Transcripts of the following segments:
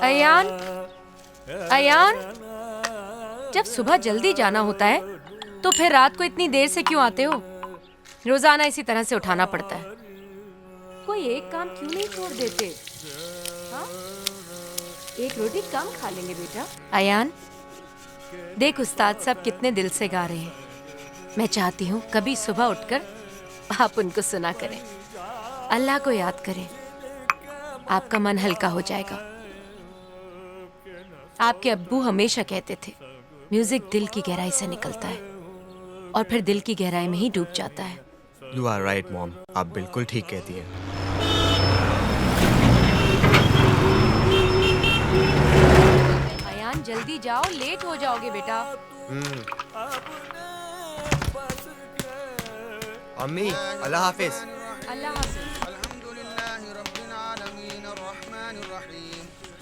अयान, अयान, जब सुबह जल्दी जाना होता है तो फिर रात को इतनी देर से क्यों आते हो? रोजाना इसी तरह से उठाना पड़ता है। कोई एक काम क्यों नहीं छोड़ देते? हाँ? एक रोटी कम खा लेंगे बेटा। अयान, देख उस्ताद साहब कितने दिल से गा रहे हैं। मैं चाहती हूँ कभी सुबह उठकर आप उनको सुना करें, अल्लाह को याद करें, आपका मन हल्का हो जाएगा। आपके अब्बू हमेशा कहते थे, म्यूजिक दिल की गहराई से निकलता है और फिर दिल की गहराई में ही डूब जाता है। You are right, mom. आप बिल्कुल ठीक कहती हैं। अयान, जल्दी जाओ, लेट हो जाओगे बेटा। अम्मी, अल्लाह हाफिज। अल्लाह हाफिज।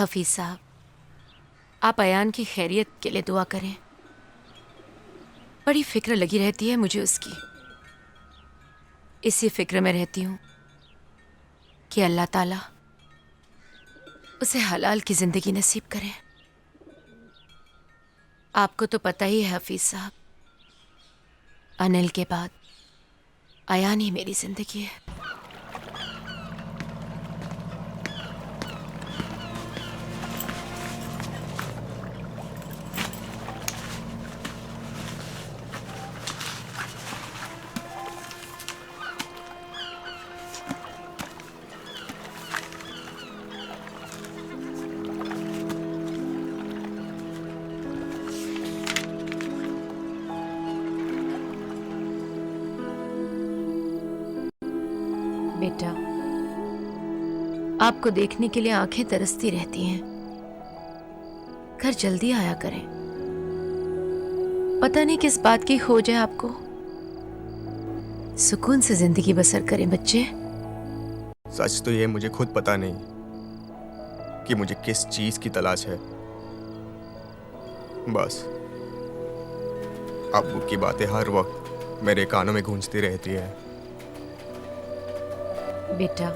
हफीज साहब, आप अयान की खैरियत के लिए दुआ करें। बड़ी फिक्र लगी रहती है मुझे उसकी। इसी फिक्र में रहती हूँ कि अल्लाह ताला उसे हलाल की जिंदगी नसीब करें। आपको तो पता ही है हफीज साहब, अनिल के बाद अयान ही मेरी जिंदगी है। बेटा, आपको देखने के लिए आंखें तरसती रहती हैं। घर जल्दी आया करें। पता नहीं किस बात की खोज है आपको। सुकून से जिंदगी बसर करें बच्चे। सच तो ये मुझे खुद पता नहीं कि मुझे किस चीज की तलाश है। बस अब्बू की बातें हर वक्त मेरे कानों में गूंजती रहती है। बेटा,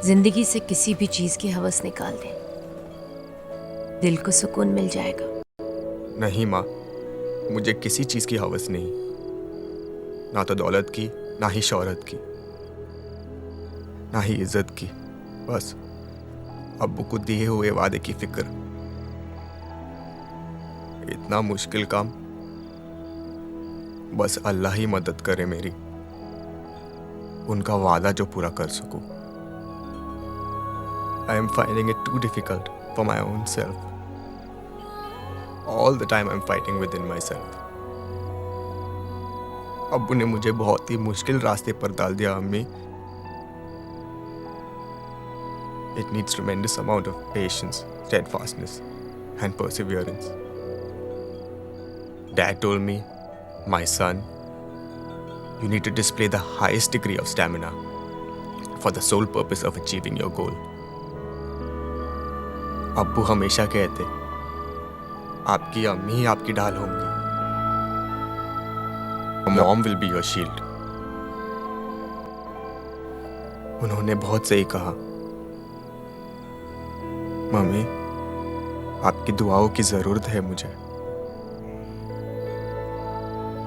जिंदगी से किसी भी चीज की हवस निकाल दें, दिल को सुकून मिल जाएगा। नहीं माँ, मुझे किसी चीज की हवस नहीं, ना तो दौलत की, ना ही शोहरत की, ना ही इज्जत की। बस अब्बू को दिए हुए वादे की फिक्र। इतना मुश्किल काम, बस अल्लाह ही मदद करे मेरी, उनका वादा जो पूरा कर सकूं। I am finding it too difficult for my own self. All the time I'm fighting within myself. अब्बू ने मुझे बहुत ही मुश्किल रास्ते पर डाल दिया अम्मी। It needs tremendous amount of patience, steadfastness, and perseverance. Dad told me, my son, you need to display the highest degree of stamina for the sole purpose of achieving your goal. अब्बू हमेशा कहते, आपकी अम्मी ही आपकी ढाल होंगी। Mom will be your shield. उन्होंने बहुत सही कहा। मम्मी, आपकी दुआओं की जरूरत है मुझे।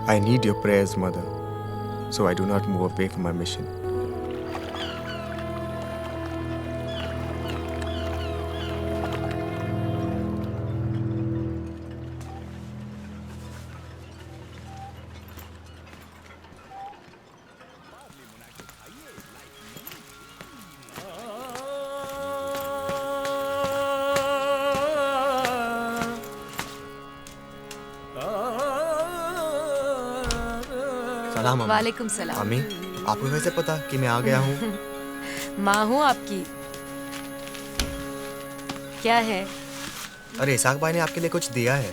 I need your prayers, mother, so I do not move away from my mission. सलाम अम्मी। वालेकुम सलाम। अम्मी, आपको कैसे पता कि मैं आ गया हूँ? माँ हूँ आपकी। क्या है? अरे इसाक भाई ने आपके लिए कुछ दिया है।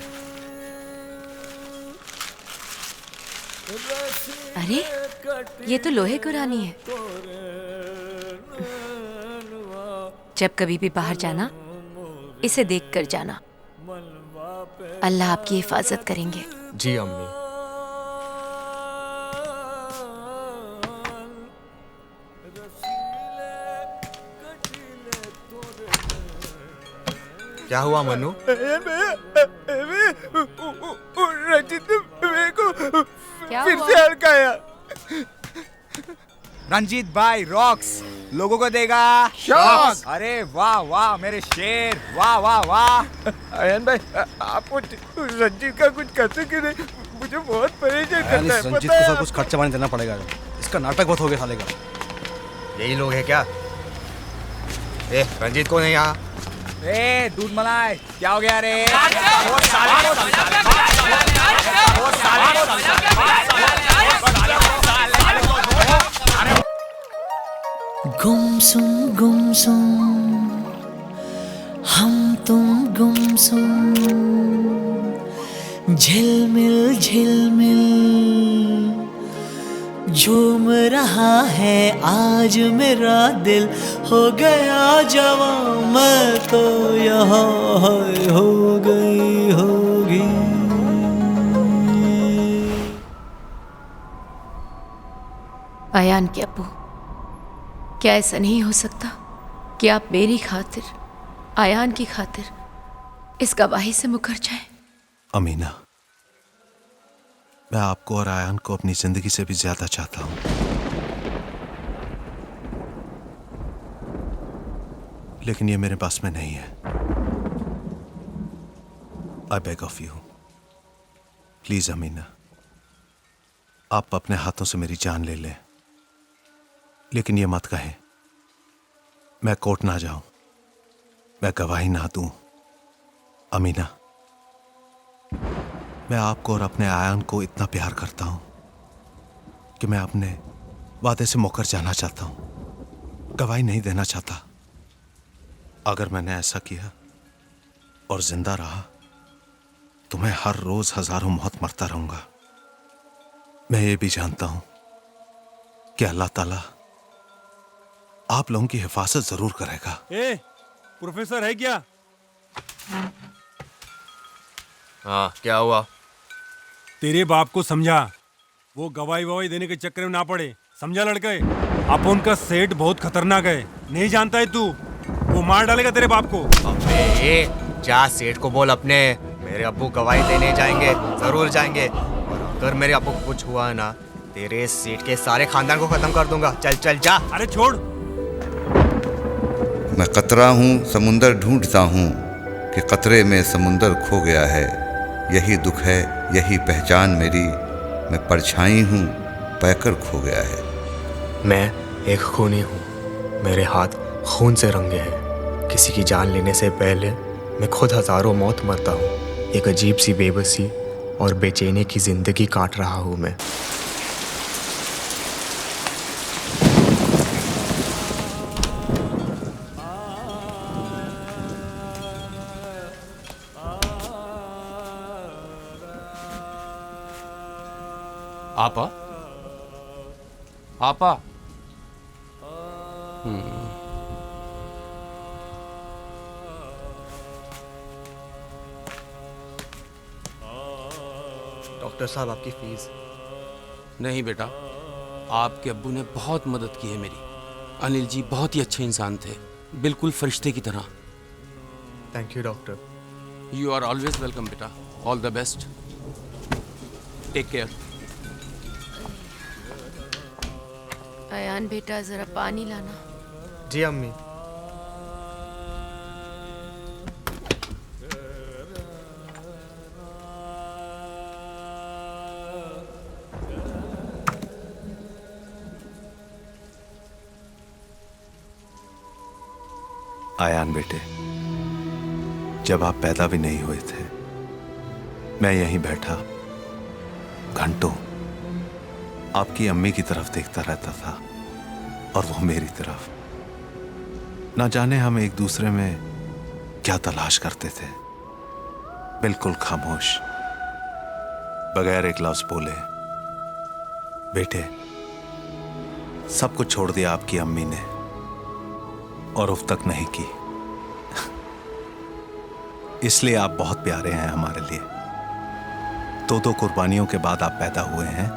अरे, ये तो लोहे कुरानी है। जब कभी भी बाहर जाना इसे देख कर जाना। अल्लाह आपकी हिफाजत करेंगे। जी अम्मी। क्या हुआ मनु? रंजीत ने मेरे को क्या फिर हुआ? से हड़काया। रंजीत भाई रॉक्स लोगों को देगा शॉक। अरे वाह वाह मेरे शेर, वाह वाह वाह। अयन भाई आप रंजीत का कुछ करते कि नहीं? मुझे बहुत परेशान करता है। रंजीत को सब कुछ खर्चा पानी देना पड़ेगा। इसका नाटक बहुत हो गया साले का। यही लोग हैं क्या? रंजीत को नहीं यहाँ। ए दूध मलाई क्या हो गया रे? गुमसुम हम तुम गुमसुम झिलमिल झिलमिल झूम रहा है आज मेरा दिल, हो गया जवां मैं तो यहाँ हो गई होगी। अयान के अब्बू, क्या ऐसा नहीं हो सकता कि आप मेरी खातिर, अयान की खातिर इस गवाही से मुकर जाएं? अमीना, मैं आपको और आयान को अपनी जिंदगी से भी ज्यादा चाहता हूं, लेकिन ये मेरे पास में नहीं है। I beg of you, please Amina, आप अपने हाथों से मेरी जान ले लें, लेकिन ये मत कहें मैं कोर्ट ना जाऊं, मैं गवाही ना दूं। अमीना, मैं आपको और अपने आयान को इतना प्यार करता हूं कि मैं अपने वादे से मुकर जाना चाहता हूं, गवाही नहीं देना चाहता। अगर मैंने ऐसा किया और जिंदा रहा तो मैं हर रोज हजारों मौत मरता रहूंगा। मैं ये भी जानता हूं कि अल्लाह ताला आप लोगों की हिफाजत जरूर करेगा। प्रोफेसर है क्या? हाँ, क्या हुआ? तेरे बाप को समझा, वो गवाही ववाही देने के चक्कर में ना पड़े, समझा लड़के? अपन का सेठ बहुत खतरनाक है, नहीं जानता है तू? वो मार डालेगा तेरे बाप को। अबे जा सेठ को बोल अपने, मेरे अब्बू गवाही देने जाएंगे, जरूर जाएंगे, और अगर मेरे अब्बू को कुछ हुआ ना, तेरे सेठ के सारे खानदान को खत्म कर दूंगा। चल चल जा। अरे छोड़। मैं कतरा हूँ समुंदर ढूंढता हूँ कि कतरे में समुंदर खो गया है। यही दुख है यही पहचान मेरी, मैं परछाई हूँ पैकर खो गया है। मैं एक खूनी हूँ, मेरे हाथ खून से रंगे हैं। किसी की जान लेने से पहले मैं खुद हजारों मौत मरता हूँ। एक अजीब सी बेबसी और बेचैनी की जिंदगी काट रहा हूँ मैं। आपा, आपा। डॉक्टर साहब, आपकी फीस। नहीं बेटा, आपके अब्बू ने बहुत मदद की है मेरी। अनिल जी बहुत ही अच्छे इंसान थे, बिल्कुल फरिश्ते की तरह। Thank you doctor. You are always welcome बेटा, all the best, take care. Ayaan बेटा, जरा पानी लाना। जी अम्मी। आयान बेटे, जब आप पैदा भी नहीं हुए थे, मैं यहीं बैठा घंटों आपकी अम्मी की तरफ देखता रहता था और वो मेरी तरफ। ना जाने हम एक दूसरे में क्या तलाश करते थे। बिल्कुल खामोश, बगैर एक लफ्ज बोले। बेटे, सब कुछ छोड़ दिया आपकी अम्मी ने और उफ तक नहीं की। इसलिए आप बहुत प्यारे हैं हमारे लिए। दो कुर्बानियों के बाद आप पैदा हुए हैं।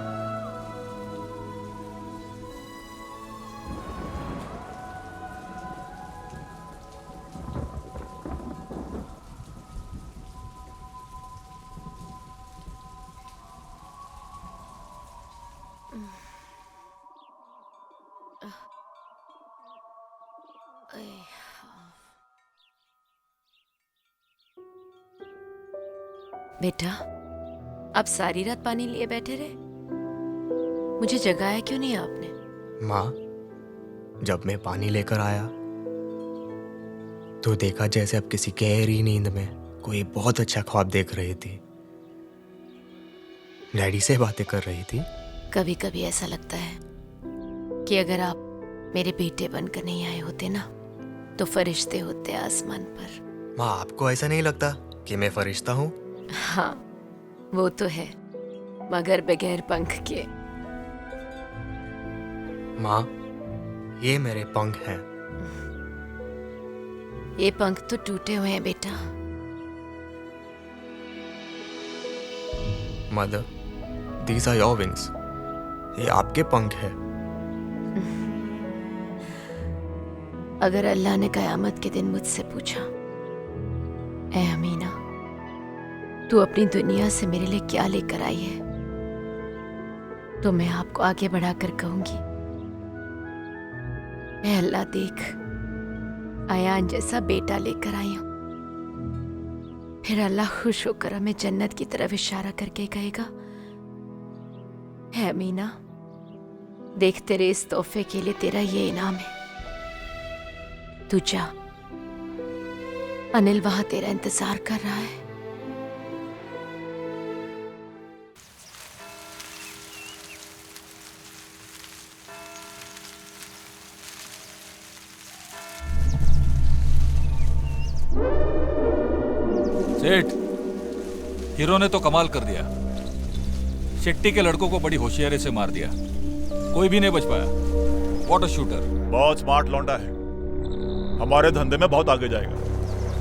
बेटा, आप सारी रात पानी लिए बैठे रहे? मुझे जगाया क्यों नहीं आपने? माँ, जब मैं पानी लेकर आया तो देखा जैसे अब किसी गहरी नींद में कोई बहुत अच्छा ख्वाब देख रही थी। डैडी से बातें कर रही थी। कभी कभी ऐसा लगता है कि अगर आप मेरे बेटे बनकर नहीं आए होते ना, तो फरिश्ते होते आसमान पर। माँ, आपको ऐसा नहीं लगता कि मैं फरिश्ता हूँ? हाँ, वो तो है, मगर बगैर पंख के। माँ, ये मेरे पंख हैं। ये पंख तो टूटे हुए हैं बेटा। Mother, these are your wings. ये आपके पंख हैं। अगर अल्लाह ने कयामत के दिन मुझसे पूछा, ऐ अमीना, तू अपनी दुनिया से मेरे लिए क्या लेकर आई है, तो मैं आपको आगे बढ़ाकर कहूंगी, ऐ अल्लाह देख, अयान जैसा बेटा लेकर आई हूं। फिर अल्लाह खुश होकर हमें जन्नत की तरफ इशारा करके कहेगा, है अमीना, देख तेरे इस तोहफे के लिए तेरा ये इनाम है, तू जा, अनिल वहां तेरा इंतजार कर रहा है। सेठ, हीरो ने तो कमाल कर दिया। शेट्टी के लड़कों को बड़ी होशियारी से मार दिया, कोई भी नहीं बच पाया। What a shooter. बहुत स्मार्ट लौंडा है, हमारे धंधे में बहुत आगे जाएगा।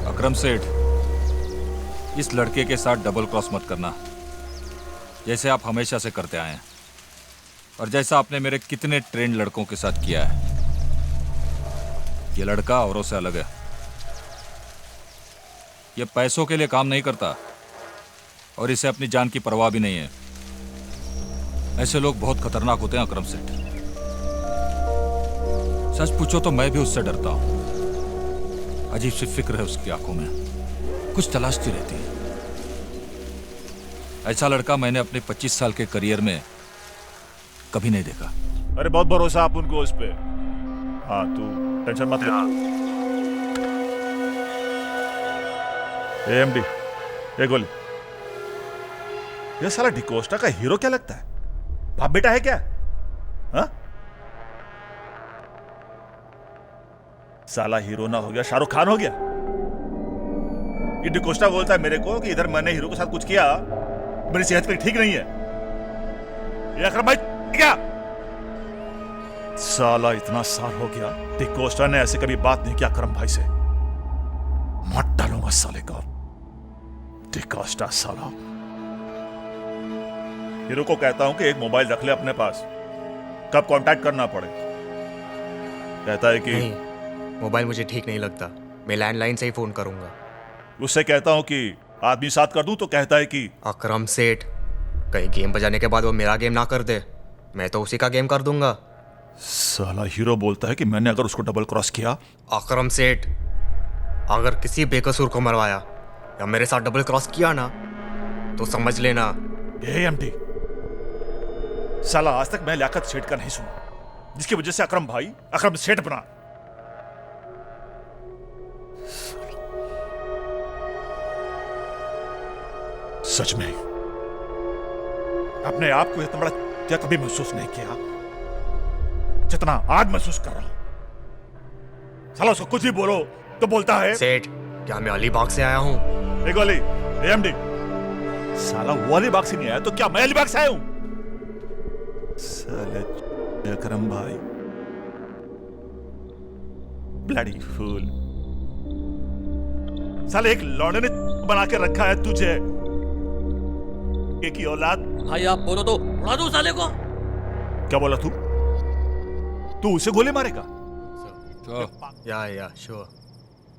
अकरम सेठ, इस लड़के के साथ डबल क्रॉस मत करना, जैसे आप हमेशा से करते आए हैं और जैसा आपने मेरे कितने ट्रेंड लड़कों के साथ किया है। ये लड़का औरों से अलग है, ये पैसों के लिए काम नहीं करता और इसे अपनी जान की परवाह भी नहीं है। ऐसे लोग बहुत खतरनाक होते हैं अकरम सेठ। सच पूछो तो मैं भी उससे डरता हूं। अजीब सी फिक्र है उसकी आंखों में, कुछ तलाशती रहती है। ऐसा लड़का मैंने अपने 25 साल के करियर में कभी नहीं देखा। अरे बहुत भरोसा आप उनको उस पे। हाँ, तू टेंशन मत ले। एएमडी, ये गोली, ये साला डिकोस्टा का हीरो क्या लगता है? बाप बेटा है क्या? हाँ? साला हीरो ना हो गया, शाहरुख खान हो गया। ये डिकोस्टा बोलता है मेरे को कि इधर मैंने हीरो के साथ कुछ किया, मेरी सेहत पे ठीक नहीं है। ये अकरम भाई क्या? साला इतना साल हो गया, डिकोस्टा ने ऐसे कभी बात नहीं किया अकरम भाई से। मत डालूंगा साले को। डिकोस्टा साला। हीरो को कहता हूं कि एक मोबाइल रख ले अपने पास, कब कांटेक्ट करना पड़े। कहता है कि नहीं, मोबाइल मुझे ठीक नहीं लगता, मैं लैंडलाइन से ही फोन करूंगा। उससे कहता हूं कि आदमी साथ कर दूं तो कहता है कि अकरम सेठ, कहीं गेम बजाने के बाद वो मेरा गेम ना कर दे, मैं तो उसी का गेम कर दूंगा। साला हीरो बोलता है कि मैंने अगर उसको डबल क्रॉस किया। अकरम सेठ, अगर किसी बेकसूर को मरवाया या मेरे साथ डबल क्रॉस किया ना, तो समझ लेना। एएमडी, साला आज तक मैं लियाकत सेठ का नहीं सुना, जिसकी वजह से अकरम भाई अकरम सेठ बना। सच में अपने आप को इतना बड़ा क्या कभी महसूस नहीं किया जितना आज महसूस कर रहा हूं। साला उसको कुछ भी बोलो तो बोलता है सेठ, क्या मैं अलीबाग से आया हूं? एक वाली एएमडी, साला वो अलीबाग से नहीं आया तो क्या मैं अलीबाग से आया हूं? साले अकरम भाई, ब्लडी फूल। साले एक लौंडे ने बना के रखा है तुझे। एक ही औलाद। भाई आप बोलो तो उड़ा दो साले को। क्या बोला तू? तू उसे गोली मारेगा? या श्योर।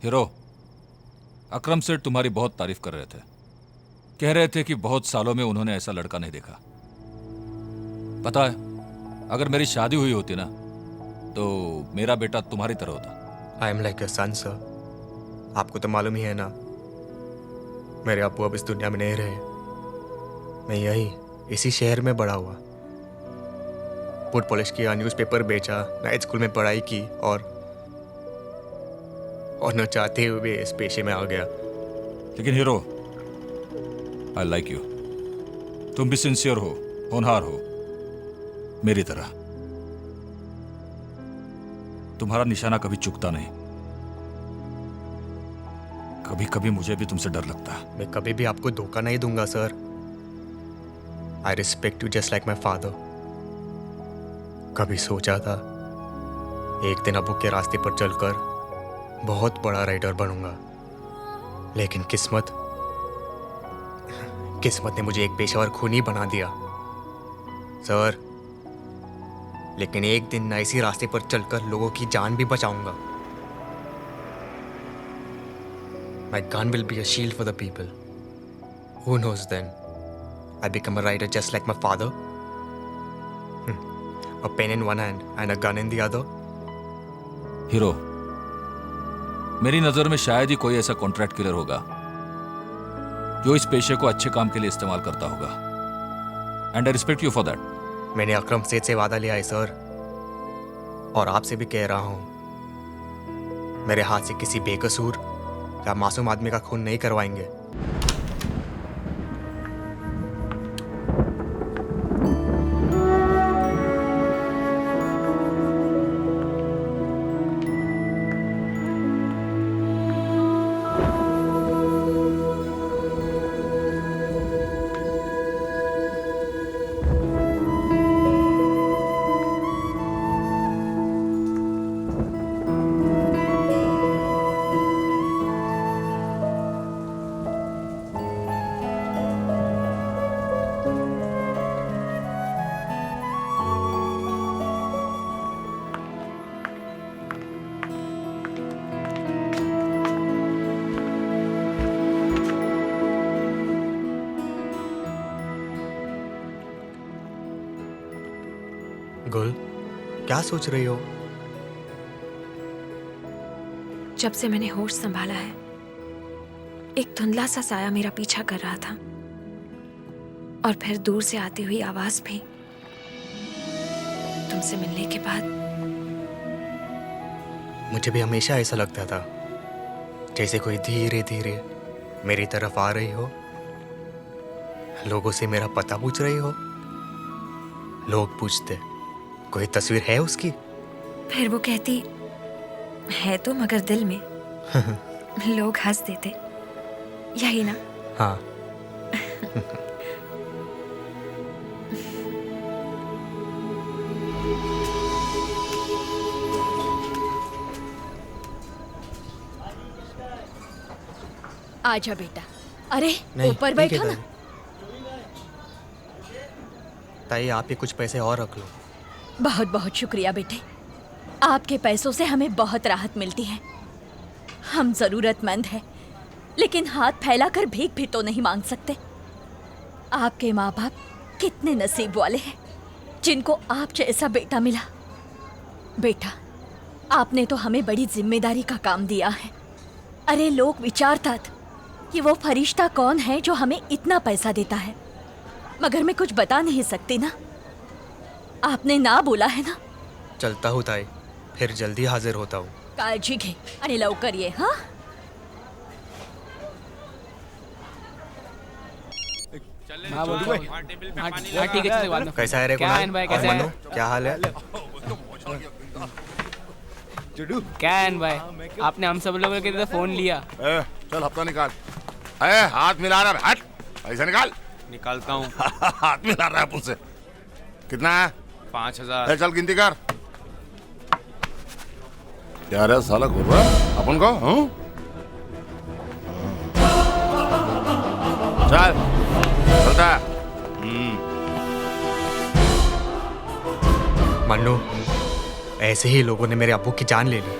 हीरो, अकरम सेठ तुम्हारी बहुत तारीफ कर रहे थे। कह रहे थे कि बहुत सालों में उन्होंने ऐसा लड़का नहीं देखा। पता है, अगर मेरी शादी हुई होती ना तो मेरा बेटा तुम्हारी तरह होता। I am like a son sir. आपको तो मालूम ही है ना, मेरे अब्बू अब इस दुनिया में नहीं रहे। मैं यही इसी शहर में बड़ा हुआ। फुट पॉलिश किया, न्यूज़पेपर बेचा, नाइट स्कूल में पढ़ाई की और न चाहते हुए इस पेशे में आ गया। लेकिन हीरो, आई लाइक यू। तुम भी सिंसियर हो, होनहार हो, मेरी तरह। तुम्हारा निशाना कभी चुकता नहीं। कभी कभी मुझे भी तुमसे डर लगता है। मैं कभी भी आपको धोखा नहीं दूंगा sir. I respect you just like my father. कभी सोचा था एक दिन अब्बू के रास्ते पर चलकर बहुत बड़ा राइडर बनूंगा, लेकिन किस्मत ने मुझे एक पेशेवर खूनी बना दिया सर। लेकिन एक दिन मैं इसी रास्ते पर चलकर लोगों की जान भी बचाऊंगा। My gun will be a shield for the people. Who knows then? I become a rider just like my father. A pen in one hand and a gun in the other. Hero, मेरी नजर में शायद ही कोई ऐसा contract killer होगा जो इस पेशे को अच्छे काम के लिए इस्तेमाल करता होगा। And I respect you for that. मैंने अकरम सेठ से वादा लिया है सर, और आपसे भी कह रहा हूं, मेरे हाथ से किसी बेकसूर या मासूम आदमी का खून नहीं करवाएंगे। गुल, क्या सोच रही हो? जब से मैंने होश संभाला है, एक धुंधला सा साया मेरा पीछा कर रहा था, और फिर दूर से आती हुई आवाज भी। तुमसे मिलने के बाद मुझे भी हमेशा ऐसा लगता था जैसे कोई धीरे धीरे मेरी तरफ आ रही हो। लोगों से मेरा पता पूछ रही हो। लोग पूछते, कोई तस्वीर है उसकी? फिर वो कहती, है तो मगर दिल में। लोग हंस देते, यही ना? हाँ। आजा बेटा। अरे ऊपर ठीक है बैठो ना। ताई, आप ही कुछ पैसे और रख लो। बहुत बहुत शुक्रिया बेटे, आपके पैसों से हमें बहुत राहत मिलती है। हम जरूरतमंद हैं, लेकिन हाथ फैलाकर भीख भी तो नहीं मांग सकते। आपके माँ बाप कितने नसीब वाले हैं जिनको आप जैसा बेटा मिला। बेटा, आपने तो हमें बड़ी जिम्मेदारी का काम दिया है। अरे लोग विचारता कि वो फरिश्ता कौन है जो हमें इतना पैसा देता है, मगर मैं कुछ बता नहीं सकती ना। आपने ना बोला है ना। चलता हूँ ताई, फिर जल्दी हाजिर होता हूँ। काळजी घे आणि लवकर ये। हाँ, कैसा है रे कुणाल? और मनु, क्या हाल है? क्या है भाई, आपने हम सब लोगों के लिए फोन लिया। चल हफ्ता निकाल। हाथ मिला रहा है, हट पैसा निकाल। निकालता हूँ। हाथ मिला रहा है मुझसे। कितना है? 5000। चल गिनती कर। क्या रे साला घूर रहा अपन को? चल चलता। मन्नू, ऐसे ही लोगों ने मेरे अब्बू की जान ले ली,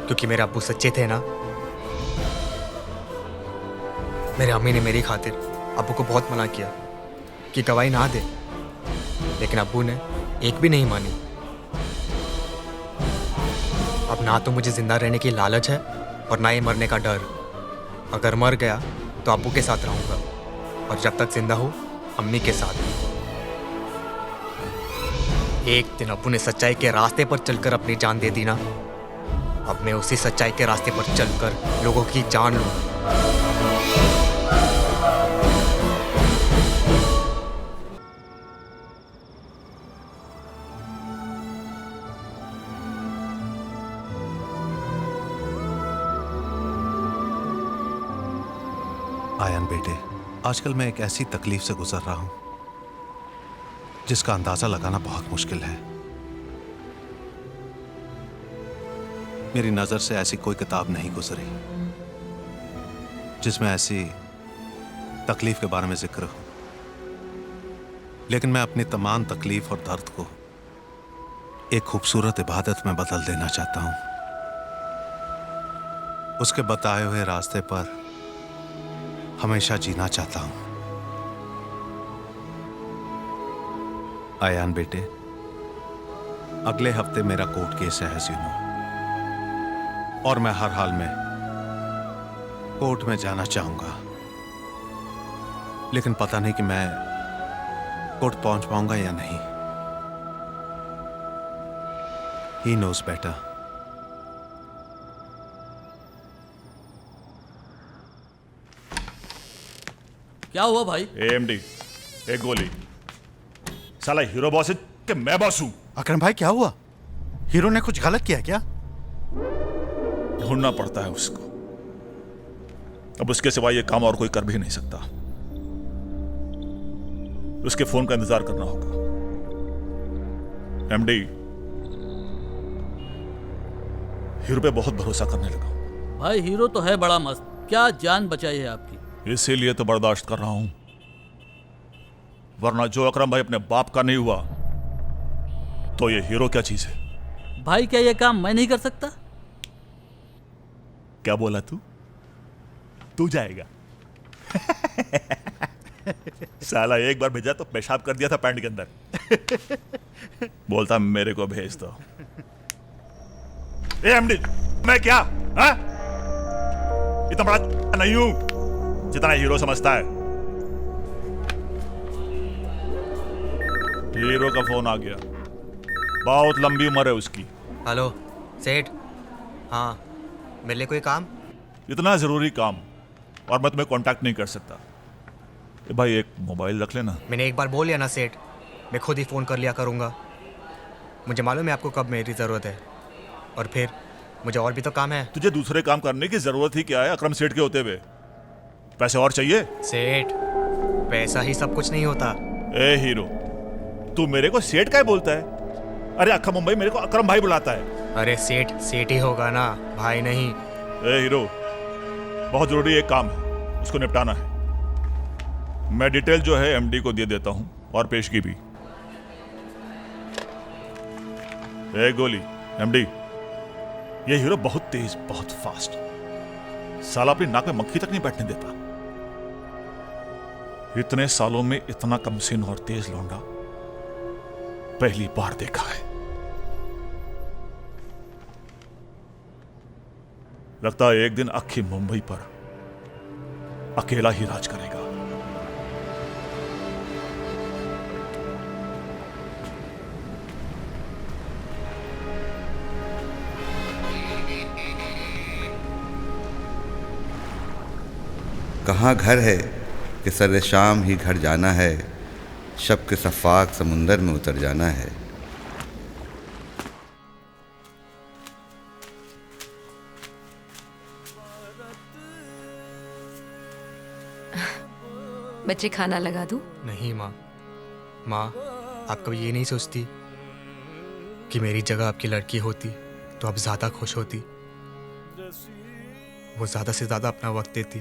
क्योंकि मेरे अब्बू सच्चे थे ना। मेरे अम्मी ने मेरी खातिर अब्बू को बहुत मना किया कि गवाही ना दे, लेकिन अब्बू ने एक भी नहीं मानी। अब ना तो मुझे जिंदा रहने की लालच है और ना ही मरने का डर। अगर मर गया तो अब्बू के साथ रहूंगा, और जब तक जिंदा हूं अम्मी के साथ। एक दिन अब्बू ने सच्चाई के रास्ते पर चलकर अपनी जान दे दी ना, अब मैं उसी सच्चाई के रास्ते पर चलकर लोगों की जान लूंगा। आयन बेटे, आजकल मैं एक ऐसी तकलीफ से गुजर रहा हूं जिसका अंदाजा लगाना बहुत मुश्किल है। मेरी नजर से ऐसी कोई किताब नहीं गुजरी जिसमें ऐसी तकलीफ के बारे में जिक्र हो, लेकिन मैं अपनी तमाम तकलीफ और दर्द को एक खूबसूरत इबादत में बदल देना चाहता हूं। उसके बताए हुए रास्ते पर हमेशा जीना चाहता हूं। आयान बेटे, अगले हफ्ते मेरा कोर्ट केस है हसीनो, और मैं हर हाल में कोर्ट में जाना चाहूंगा, लेकिन पता नहीं कि मैं कोर्ट पहुंच पाऊंगा या नहीं। He knows better. क्या हुआ भाई? AMD, एक गोली। साला हीरो बॉस है कि मैं बॉस हूं? अकरम भाई, क्या हुआ? हीरो ने कुछ गलत किया क्या? ढूंढना पड़ता है उसको, अब उसके सिवा ये काम और कोई कर भी नहीं सकता। उसके फोन का इंतजार करना होगा। MD, हीरो पे बहुत भरोसा करने लगा। भाई हीरो तो है बड़ा मस्त, क्या जान बचाई है आपकी। इसीलिए तो बर्दाश्त कर रहा हूं, वरना जो अकरम भाई अपने बाप का नहीं हुआ तो ये हीरो क्या चीज है? भाई क्या ये काम मैं नहीं कर सकता? क्या बोला तू? तू जाएगा? साला एक बार भेजा तो पेशाब कर दिया था पैंट के अंदर। बोलता मेरे को भेज दो। AMD, मैं क्या हा? इतना बड़ा नहीं हूं जितना हीरो समझता है। हीरो का फोन आ गया, बहुत लंबी उम्र है उसकी। हेलो सेठ, हाँ मेरे लिए कोई काम? इतना जरूरी काम और मैं तुम्हें कांटेक्ट नहीं कर सकता। ए भाई एक मोबाइल रख लेना। मैंने एक बार बोल लिया ना सेठ, मैं खुद ही फोन कर लिया करूंगा। मुझे मालूम है आपको कब मेरी जरूरत है, और फिर मुझे और भी तो काम है। तुझे दूसरे काम करने की जरूरत ही क्या है अकरम सेठ के होते हुए? पैसे और चाहिए? सेठ, पैसा ही सब कुछ नहीं होता। ए हीरो, तू मेरे को सेठ क्या बोलता है? अरे अक्खा मुंबई मेरे को अकरम भाई बुलाता है। अरे सेठ सेठ ही होगा ना, भाई नहीं। ए हीरो, बहुत जरूरी एक काम है, उसको निपटाना है। मैं डिटेल जो है MD को दे देता हूं, और पेशगी भी। ए गोली, MD, ये हीरो बहुत तेज, बहुत फास्ट, साला अपनी नाक में मक्खी तक नहीं बैठने देता। इतने सालों में इतना कमसिन और तेज लौंडा पहली बार देखा है। लगता है एक दिन अक्खी मुंबई पर अकेला ही राज करेगा। कहाँ घर है कि सर शाम ही घर जाना है, शब के सफ़ाक समुंदर में उतर जाना है। बच्चे खाना लगा दूं? नहीं माँ, माँ आप कभी ये नहीं सोचती कि मेरी जगह आपकी लड़की होती तो अब ज्यादा खुश होती। वो ज्यादा से ज्यादा अपना वक्त देती।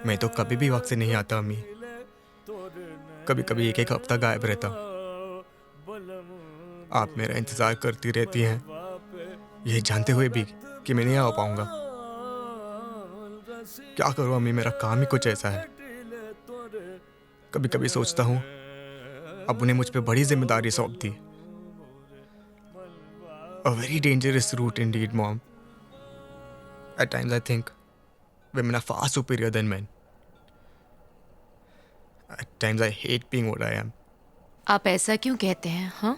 मैं तो कभी भी वक्त से नहीं आता अम्मी। कभी कभी एक एक हफ्ता गायब रहता। आप मेरा इंतजार करती रहती हैं, ये जानते हुए भी कि मैं नहीं आ पाऊंगा। क्या करूं अम्मी, मेरा काम ही कुछ ऐसा है। कभी कभी सोचता हूं अब उन्हें मुझ पे बड़ी जिम्मेदारी सौंप दी। A very dangerous route indeed, Mom. At times I think women are far superior than men. At times I hate being what I am. आप ऐसा क्यों कहते हैं? हाँ,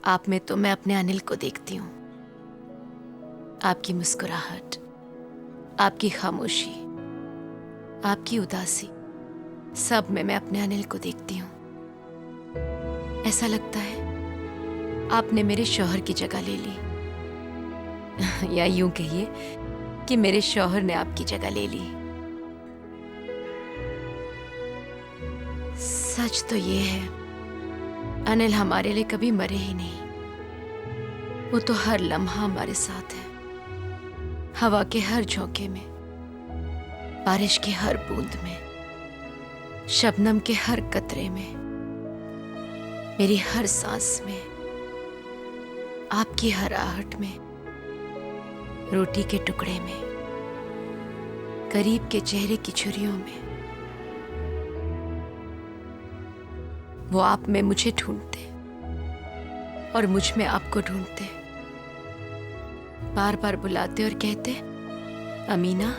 आप में तो मैं अपने अनिल को देखती हूँ। आपकी मुस्कुराहट, आपकी खामोशी, आपकी उदासी, सब में मैं अपने अनिल को देखती हूँ। ऐसा लगता है आपने मेरे शौहर की जगह ले ली, या यूं कहिए कि मेरे शौहर ने आपकी जगह ले ली। सच तो ये है, अनिल हमारे लिए कभी मरे ही नहीं। वो तो हर लम्हा हमारे साथ है, हवा के हर झोंके में, बारिश की हर बूंद में, शबनम के हर कतरे में, मेरी हर सांस में, आपकी हर आहट में, रोटी के टुकड़े में, करीब के चेहरे की छुरियों में। वो आप में मुझे ढूंढते और मुझ में आपको ढूंढते, बार बार बुलाते और कहते, अमीना,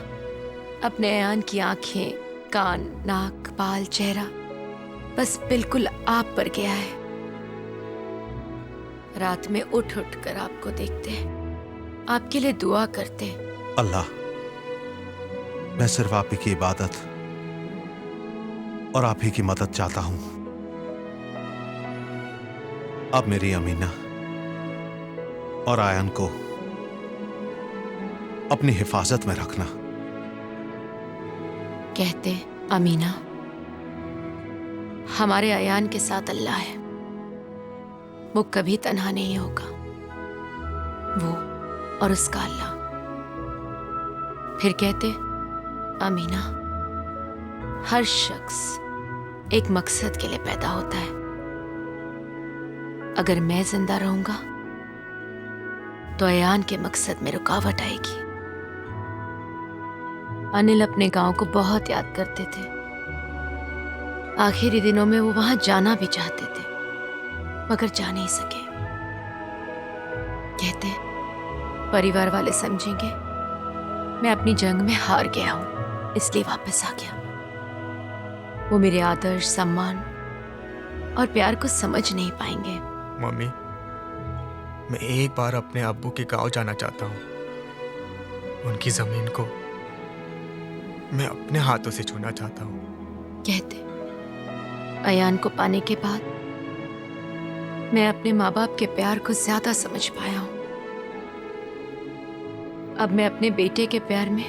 अपने अयान की आंखें, कान, नाक, बाल, चेहरा बस बिल्कुल आप पर गया है। रात में उठ उठ कर आपको देखते, आपके लिए दुआ करते। अल्लाह, मैं सिर्फ आप ही की इबादत और आप ही की मदद चाहता हूं। अब मेरी अमीना और आयन को अपनी हिफाजत में रखना। कहते, अमीना, हमारे अयान के साथ अल्लाह है, वो कभी तन्हा नहीं होगा, वो और उसका अल्लाह। फिर कहते, अमीना, हर शख्स एक मकसद के लिए पैदा होता है। अगर मैं जिंदा रहूंगा तो अयान के मकसद में रुकावट आएगी। अनिल अपने गांव को बहुत याद करते थे। आखिरी दिनों में वो वहां जाना भी चाहते थे, मगर जा नहीं सके। कहते, परिवार वाले समझेंगे मैं अपनी जंग में हार गया हूं, इसलिए वापस आ गया। वो मेरे आदर्श, सम्मान और प्यार को समझ नहीं पाएंगे। मम्मी, मैं एक बार अपने अब्बू के गांव जाना चाहता हूं। उनकी जमीन को मैं अपने हाथों से छूना चाहता हूं। कहते, अयान को पाने के बाद मैं अपने माँ बाप के प्यार को ज्यादा समझ पाया हूं। अब मैं अपने बेटे के प्यार में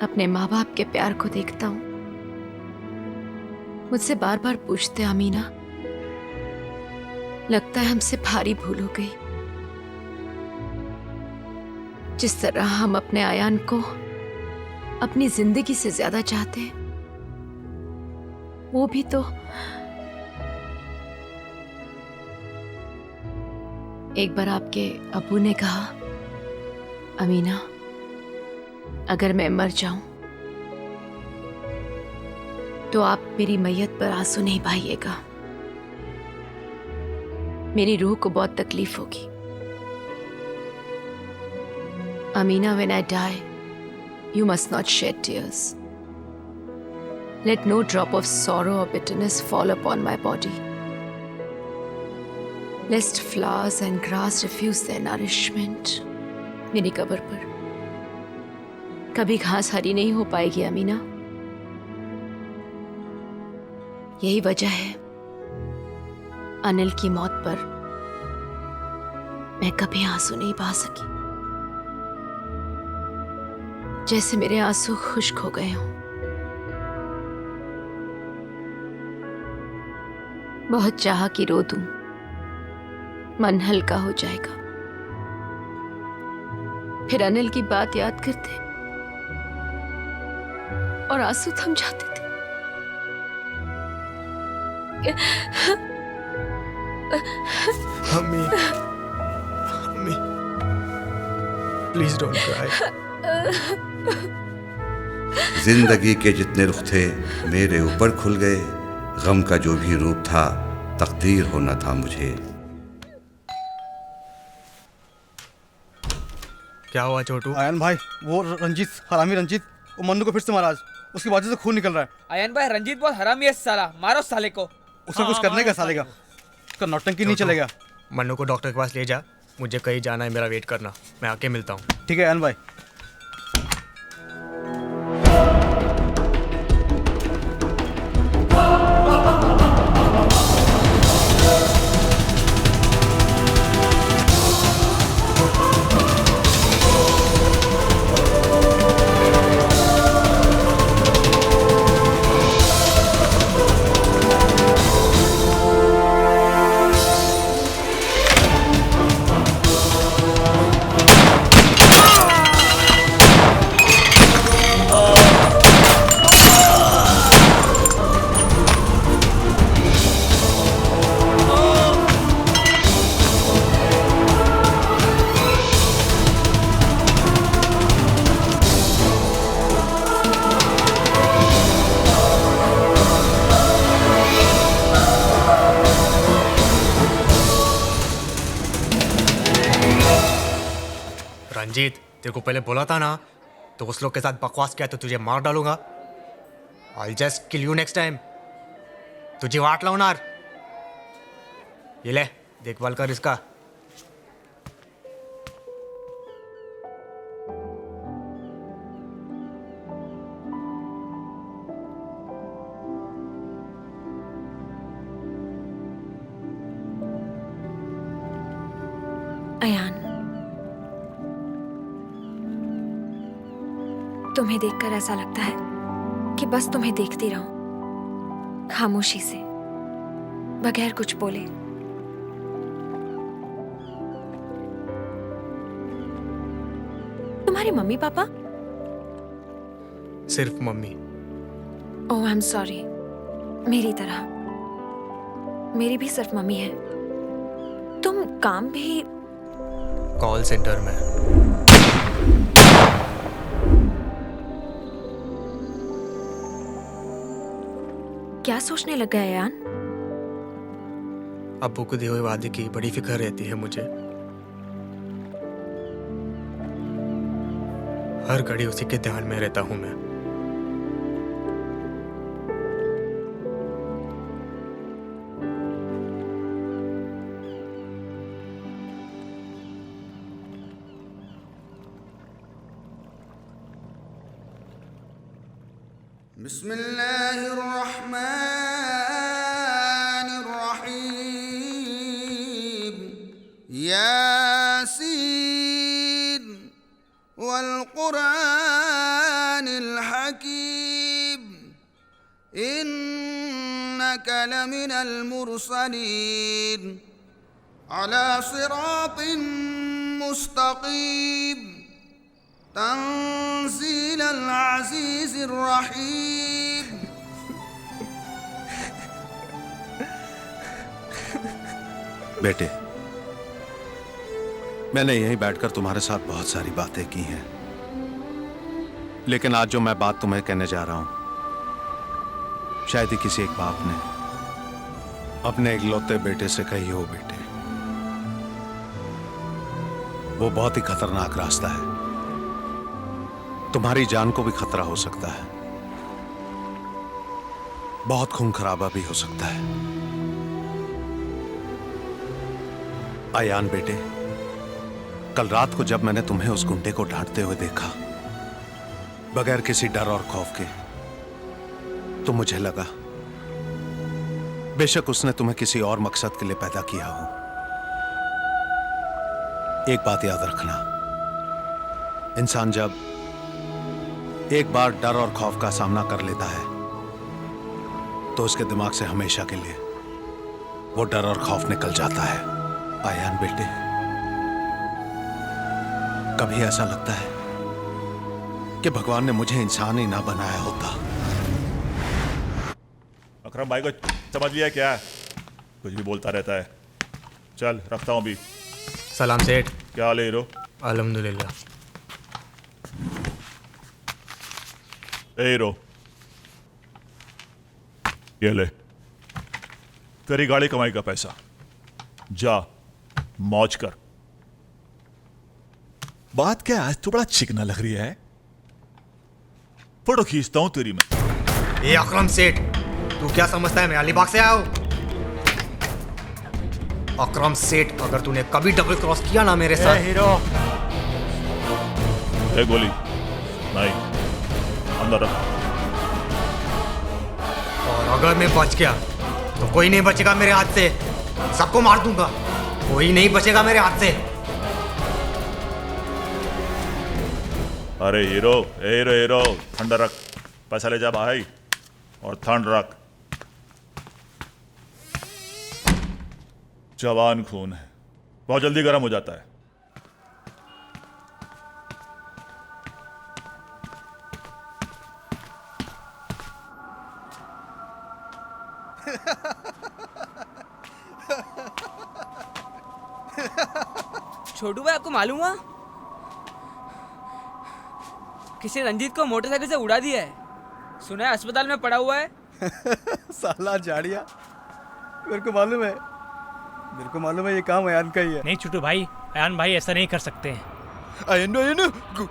अपने माँ बाप के प्यार को देखता हूं। मुझसे बार बार पूछते, अमीना, लगता है हमसे भारी भूल हो गई। जिस तरह हम अपने अयान को अपनी जिंदगी से ज्यादा चाहते हैं, वो भी तो एक बार आपके अब्बू ने कहा, अमीना, अगर मैं मर जाऊं तो आप मेरी मैयत पर आंसू नहीं बहाइएगा, मेरी रूह को बहुत तकलीफ होगी। Amina, when I die, you must not shed tears. Let no drop of sorrow or bitterness fall upon my body, lest flowers and grass refuse their nourishment. मेरी कब्र पर कभी घास हरी नहीं हो पाएगी अमीना। यही वजह है अनिल की मौत पर मैं कभी आंसू नहीं बहा सकी, जैसे मेरे आंसू खुश्क हो गए हों। बहुत चाहा कि रो दूं, मन हल्का हो जाएगा। फिर अनिल की बात याद करते और आंसू थम जाते थे। Mummy, mummy, please don't cry. जिंदगी के जितने रुख थे मेरे ऊपर खुल गए, गम का जो भी रूप था तकदीर होना था मुझे। क्या हुआ छोटू? आयन भाई, वो रंजीत, हरामी रंजीत, वो मन्नू को फिर से मारा। उसकी बाजू से खून निकल रहा है। आयन भाई, रंजीत बहुत हरामी है साला, मारो साले को। उसका कुछ करने का साले का, उसका नौटंकी नहीं चलेगा। मन्नू को डॉक्टर के पास ले जा, मुझे कहीं जाना है, मेरा वेट करना, मैं आके मिलता हूँ। ठीक है आयन भाई। रंजीत, तेरे को पहले बोला था ना, तो उस लोग के साथ बकवास किया तो तुझे मार डालूंगा। I'll just kill you next time। तुझे वाट लाऊनार। ये ले, देखभाल कर इसका। अयान, तुम्हें देखकर ऐसा लगता है कि बस तुम्हें देखती रहूं, खामोशी से, बगैर कुछ बोले। तुम्हारे मम्मी पापा? सिर्फ mummy. Oh I am sorry, मेरी तरह। मेरी भी सिर्फ मम्मी है। तुम काम भी कॉल सेंटर में। क्या सोचने लग गया यान? अब्बू को दिए हुए वादे की बड़ी फिक्र रहती है मुझे। हर घड़ी उसी के ध्यान में रहता हूं मैं। बिस्मिल्लाहिर्रहमानिर्रहीम। यासीन वल कुरानिल हकीम। इन्नका लमिनल मुरसलीन अला सिरातिन मुस्तकीम। तंज़ील अज़ीज़िर रहीम। बेटे, मैंने यहीं बैठकर तुम्हारे साथ बहुत सारी बातें की हैं, लेकिन आज जो मैं बात तुम्हें कहने जा रहा हूं, शायद ही किसी एक बाप ने अपने इकलौते बेटे से कही हो। बेटे, वो बहुत ही खतरनाक रास्ता है, तुम्हारी जान को भी खतरा हो सकता है, बहुत खून खराबा भी हो सकता है। आयान बेटे, कल रात को जब मैंने तुम्हें उस गुंडे को डांटते हुए देखा, बगैर किसी डर और खौफ के, तो मुझे लगा बेशक उसने तुम्हें किसी और मकसद के लिए पैदा किया हो। एक बात याद रखना, इंसान जब एक बार डर और खौफ का सामना कर लेता है तो उसके दिमाग से हमेशा के लिए वो डर और खौफ निकल जाता है। आयान बेटे, कभी ऐसा लगता है कि भगवान ने मुझे इंसान ही ना बनाया होता। अकरम भाई को समझ लिया क्या? कुछ भी बोलता रहता है। चल रखता हूँ अभी। सलाम सेठ। क्या हाल है हीरो? अल्हम्दुलिल्लाह। ए हीरो, ये ले तेरी गाड़ी कमाई का पैसा, जा मौज कर। बात क्या आज तो बड़ा चिकना लग रही है। फोटो खींचता हूं तेरी मैं। ए अकरम सेठ, तू क्या समझता है मैं अलीबाग से आया हूं? अकरम सेठ, अगर तूने कभी डबल क्रॉस किया ना मेरे साथ। हीरो, ए गोली नहीं, अंदर रख। और अगर मैं बच गया तो कोई नहीं बचेगा मेरे हाथ से। सबको मार दूंगा, कोई नहीं बचेगा मेरे हाथ से। अरे हीरो, ए हीरो हीरो, ठंडा रख। पैसा ले जा भाई और ठंड रख। जवान खून है, बहुत जल्दी गर्म हो जाता है। छोटू भाई, आपको मालूम हुआ किसी रंजीत को मोटरसाइकिल से उड़ा दिया है? सुना है अस्पताल में पड़ा हुआ है। साला झाड़िया, मेरे को मालूम है ये काम अयान का ही है। नहीं छोटू भाई, अयान भाई ऐसा नहीं कर सकते। अयन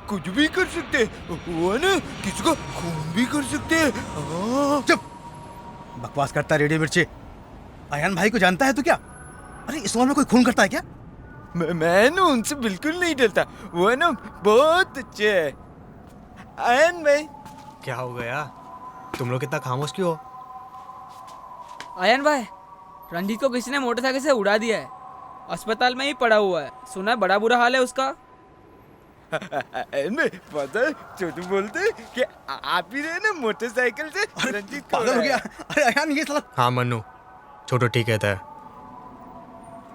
कुछ भी कर सकते, वो है ना, किसी को खून भी कर सकते। चुप, बकवास करता रेडियो मिर्ची। अयान भाई को जानता है तो क्या? अरे इस उम्र में कोई खून करता है क्या? मैं ना उनसे बिल्कुल नहीं डरता, वो है ना बहुत अच्छे है। अयन भाई, क्या हो गया? तुम लोग कितना खामोश क्यों हो? अयन भाई, रंजीत को किसी ने मोटरसाइकिल से उड़ा दिया है, अस्पताल में ही पड़ा हुआ है। सुना है बड़ा बुरा हाल है उसका। अयन भाई, पता है छोटू बोलते कि आप ही रहे ना मोटरसाइकिल से रंजीत को पागल हो गया। अरे अयान, ये साला। हाँ मन्नू, छोटू ठीक कहता है।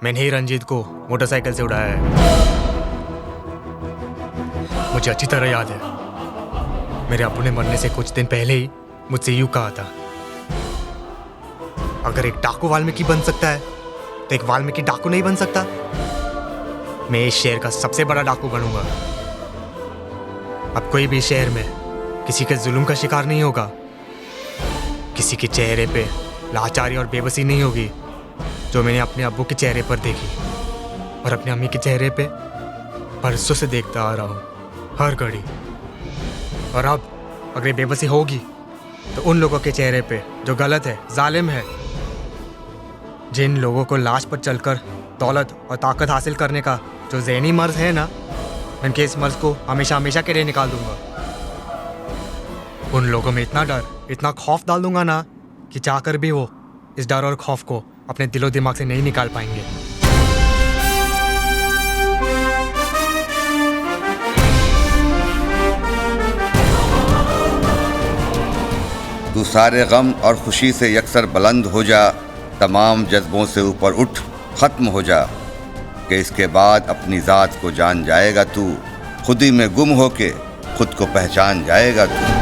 मैंने ही रंजीत को मोटरसाइकिल से उड़ाया है। मुझे अच्छी तरह याद है, मेरे अब्बू ने मरने से कुछ दिन पहले ही मुझसे यूं कहा था, अगर एक डाकू वाल्मीकि बन सकता है तो एक वाल्मीकि डाकू नहीं बन सकता। मैं इस शहर का सबसे बड़ा डाकू बनूंगा। अब कोई भी शहर में किसी के जुल्म का शिकार नहीं होगा, किसी के चेहरे पे लाचारी और बेबसी नहीं होगी जो मैंने अपने अब्बू के चेहरे पर देखी और अपनी अम्मी के चेहरे पे बरसों से देखता आ रहा हूँ, हर घड़ी। और अब अगर ये बेबसी होगी तो उन लोगों के चेहरे पे जो गलत है, जालिम है, जिन लोगों को लाश पर चलकर दौलत और ताकत हासिल करने का जो ज़हनी मर्ज है ना, उनके इस मर्ज को हमेशा हमेशा के लिए निकाल दूंगा। उन लोगों में इतना डर, इतना खौफ डाल दूंगा ना कि चाहकर भी वो इस डर और खौफ को अपने दिलो दिमाग से नहीं निकाल पाएंगे। तू सारे गम और खुशी से यकसर बुलंद हो जा, तमाम जज्बों से ऊपर उठ ख़त्म हो जा, कि इसके बाद अपनी ज़ात को जान जाएगा तू, खुद ही में गुम होके खुद को पहचान जाएगा तू।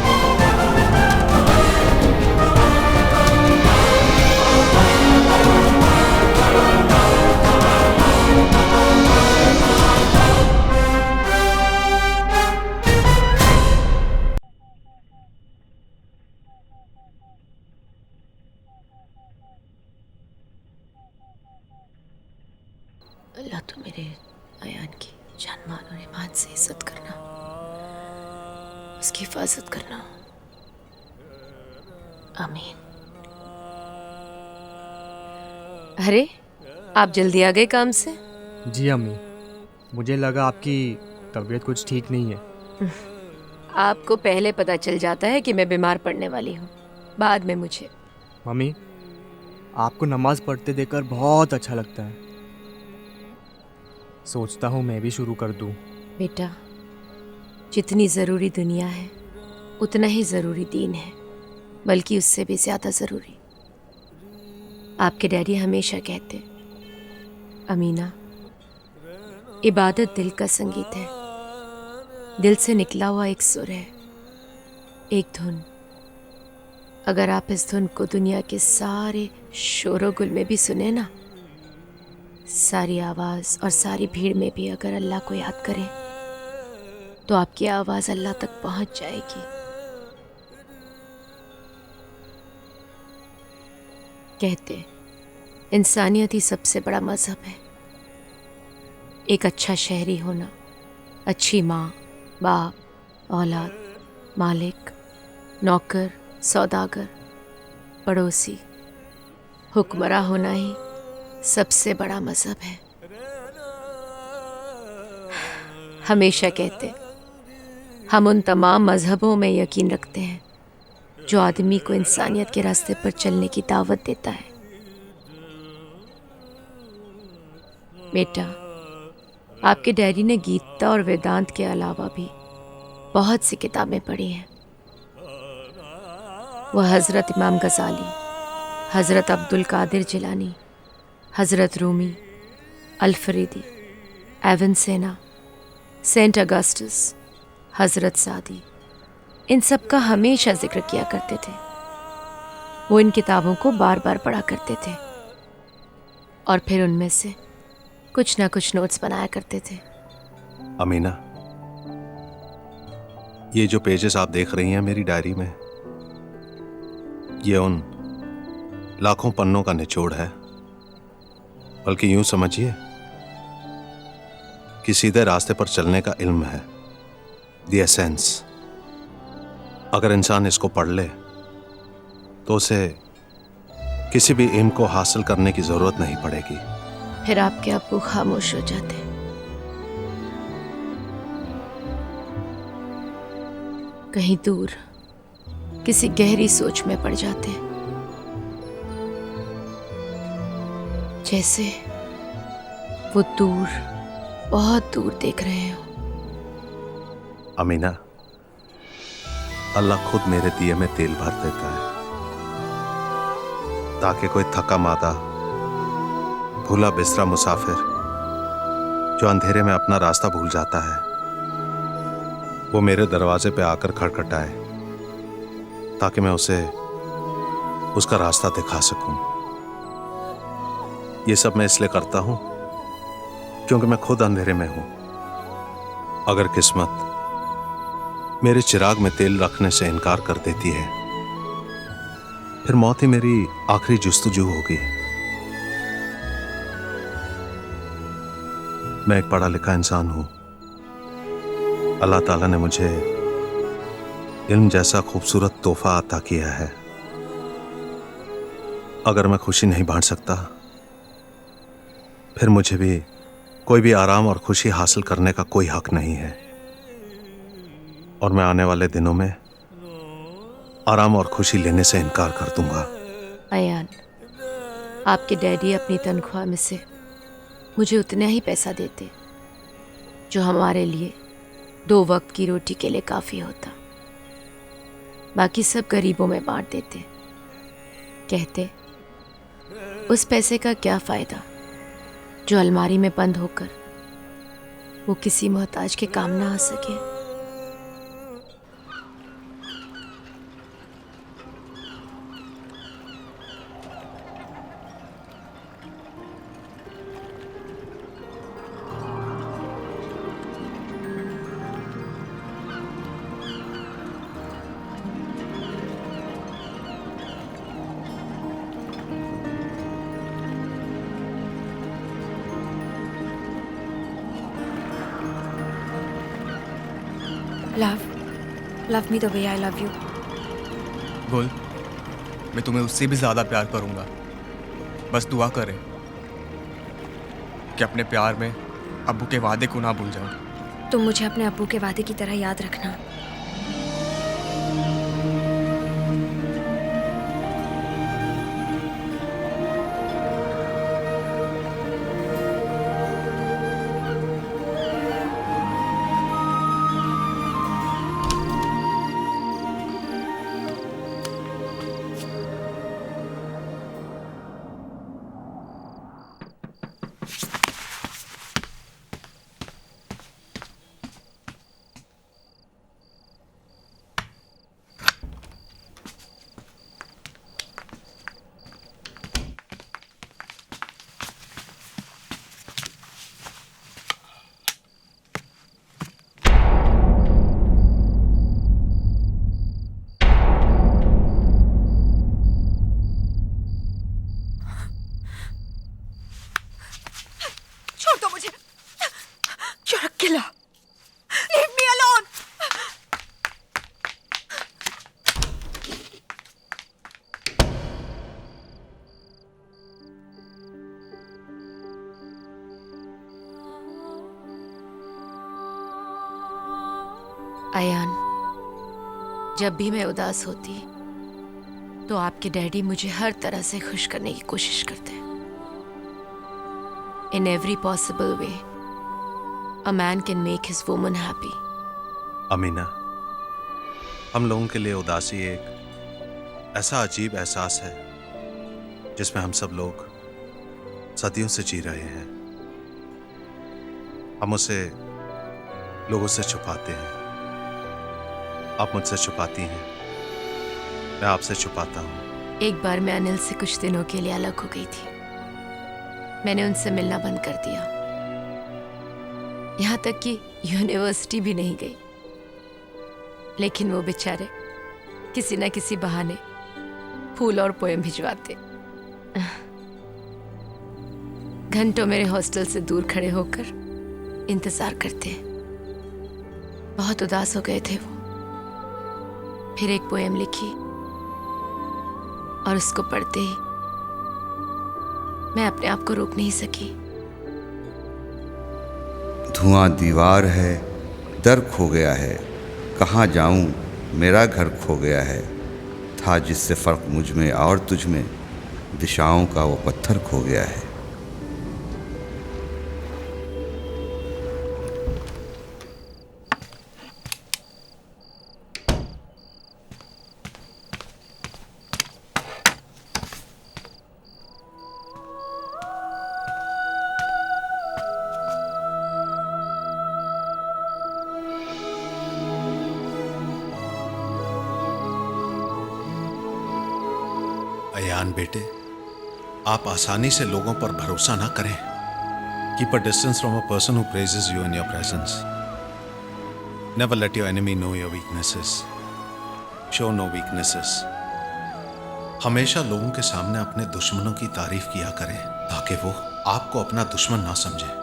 अल्लाह तो मेरे अयान की जान मान और ईमान से इज्जत करना, उसकी हिफाजत करना। आमीन। अरे आप जल्दी आ गए काम से? जी अम्मी, मुझे लगा आपकी तबीयत कुछ ठीक नहीं है। आपको पहले पता चल जाता है कि मैं बीमार पड़ने वाली हूँ, बाद में मुझे। मम्मी, आपको नमाज पढ़ते देखकर बहुत अच्छा लगता है। सोचता हूँ मैं भी शुरू कर दूँ। बेटा, जितनी ज़रूरी दुनिया है उतना ही ज़रूरी दीन है, बल्कि उससे भी ज़्यादा ज़रूरी। आपके डैडी हमेशा कहते, अमीना इबादत दिल का संगीत है, दिल से निकला हुआ एक सुर है, एक धुन। अगर आप इस धुन को दुनिया के सारे शोरो गुल में भी सुने ना, सारी आवाज़ और सारी भीड़ में भी अगर अल्लाह को याद करें, तो आपकी आवाज़ अल्लाह तक पहुंच जाएगी। कहते इंसानियत ही सबसे बड़ा मजहब है। एक अच्छा शहरी होना, अच्छी माँ, बाप, औलाद, मालिक, नौकर, सौदागर, पड़ोसी, हुक्मरां होना ही सबसे बड़ा मजहब है। हमेशा कहते हम उन तमाम मजहबों में यकीन रखते हैं जो आदमी को इंसानियत के रास्ते पर चलने की दावत देता है। बेटा, आपके डैडी ने गीता और वेदांत के अलावा भी बहुत सी किताबें पढ़ी हैं। वह हज़रत इमाम गज़ाली, हज़रत अब्दुल कादिर जिलानी, हज़रत रूमी, अल-फरीदी, एवनसेना, सेंट अगस्टस, हज़रत सादी, इन सब का हमेशा जिक्र किया करते थे। वो इन किताबों को बार बार पढ़ा करते थे और फिर उनमें से कुछ ना कुछ नोट्स बनाया करते थे। अमीना, ये जो पेजेस आप देख रही हैं मेरी डायरी में, ये उन लाखों पन्नों का निचोड़ है। बल्कि यूं समझिए कि सीधे रास्ते पर चलने का इल्म है, द एसेंस। अगर इंसान इसको पढ़ ले तो उसे किसी भी इल्म को हासिल करने की जरूरत नहीं पड़ेगी। फिर आपके अब्बू खामोश हो जाते, कहीं दूर किसी गहरी सोच में पड़ जाते, जैसे वो दूर, बहुत दूर देख रहे हो। अमीना, अल्लाह खुद मेरे दिए में तेल भर देता है ताकि कोई थका मादा, भूला बिस्तरा मुसाफिर जो अंधेरे में अपना रास्ता भूल जाता है, वो मेरे दरवाजे पे आकर खटखटाए ताकि मैं उसे उसका रास्ता दिखा सकूं। ये सब मैं इसलिए करता हूं क्योंकि मैं खुद अंधेरे में हूं। अगर किस्मत मेरे चिराग में तेल रखने से इनकार कर देती है, फिर मौत ही मेरी आखिरी जुस्तजू होगी। मैं एक पढ़ा लिखा इंसान हूं। अल्लाह ताला ने मुझे इल्म जैसा खूबसूरत तोहफा अता किया है। अगर मैं खुशी नहीं बांट सकता, फिर मुझे भी कोई भी आराम और खुशी हासिल करने का कोई हक नहीं है। और मैं आने वाले दिनों में आराम और खुशी लेने से इनकार कर दूंगा। अयान, आपके डैडी अपनी तनख्वाह में से मुझे उतना ही पैसा देते जो हमारे लिए 2 वक्त की रोटी के लिए काफ़ी होता। बाकी सब गरीबों में बांट देते। कहते उस पैसे का क्या फ़ायदा जो अलमारी में बंद होकर वो किसी मोहताज के काम ना आ सके। Love me the way I love you. बोल, मैं तुम्हें उससे भी ज्यादा प्यार करूंगा। बस दुआ करें कि अपने प्यार में अब्बू के वादे को ना भूल जाओ। तुम मुझे अपने अब्बू के वादे की तरह याद रखना। Sheila, leave me alone. Ayan, जब भी मैं उदास होती तो आपके डैडी मुझे हर तरह से खुश करने की कोशिश करते हैं। In every possible way, a man can make his woman happy. Amina, हम लोगों के लिए उदासी एक ऐसा अजीब एहसास है जिसमें हम सब लोग सदियों से जी रहे हैं। हम उसे लोगों से छुपाते हैं। आप मुझसे छुपाती हैं, मैं आपसे छुपाता हूँ। एक बार मैं अनिल से कुछ दिनों के लिए अलग हो गई थी। मैंने उनसे मिलना बंद कर दिया, यहाँ तक कि यूनिवर्सिटी भी नहीं गई। लेकिन वो बेचारे किसी न किसी बहाने फूल और पोएम भिजवाते। घंटों मेरे हॉस्टल से दूर खड़े होकर इंतजार करते। बहुत उदास हो गए थे वो। फिर एक पोएम लिखी और उसको पढ़ते ही मैं अपने आप को रोक नहीं सकी। धुआं दीवार है, दर खो गया है, कहाँ जाऊं मेरा घर खो गया है। था जिससे फर्क मुझ में और तुझ में, दिशाओं का वो पत्थर खो गया है। अयान बेटे, आप आसानी से लोगों पर भरोसा ना करें। Keep a distance from a person who praises you in your presence. Never let your enemy know your weaknesses. Show no weaknesses. हमेशा लोगों के सामने अपने दुश्मनों की तारीफ किया करें ताकि वो आपको अपना दुश्मन ना समझे।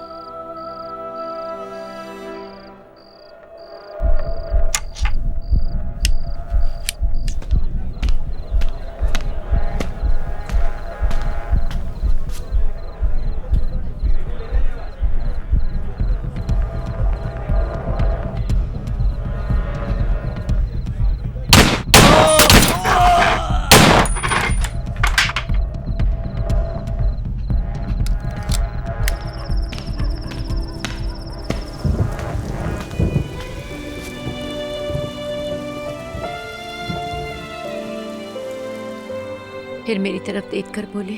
फिर मेरी तरफ देखकर बोले,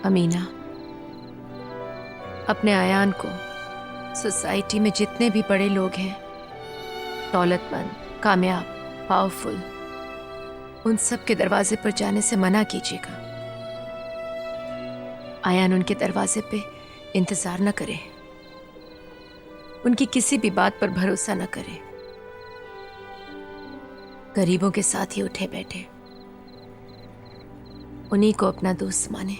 अमीना, अपने अयान को सोसाइटी में जितने भी बड़े लोग हैं, दौलतमंद, कामयाब, पावरफुल, उन सब के दरवाजे पर जाने से मना कीजिएगा। अयान उनके दरवाजे पे इंतजार न करे, उनकी किसी भी बात पर भरोसा न करे। गरीबों के साथ ही उठे बैठे, उन्हीं को अपना दोस्त माने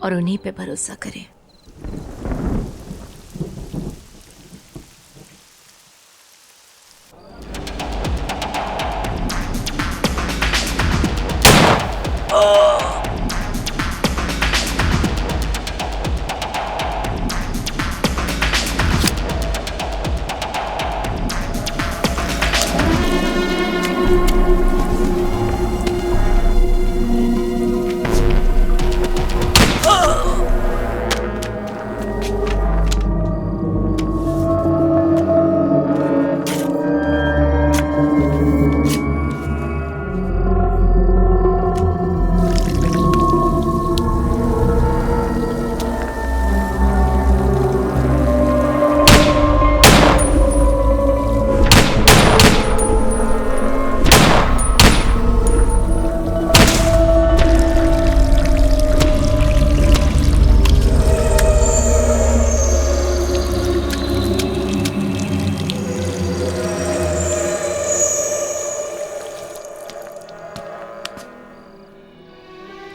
और उन्हीं पे भरोसा करे।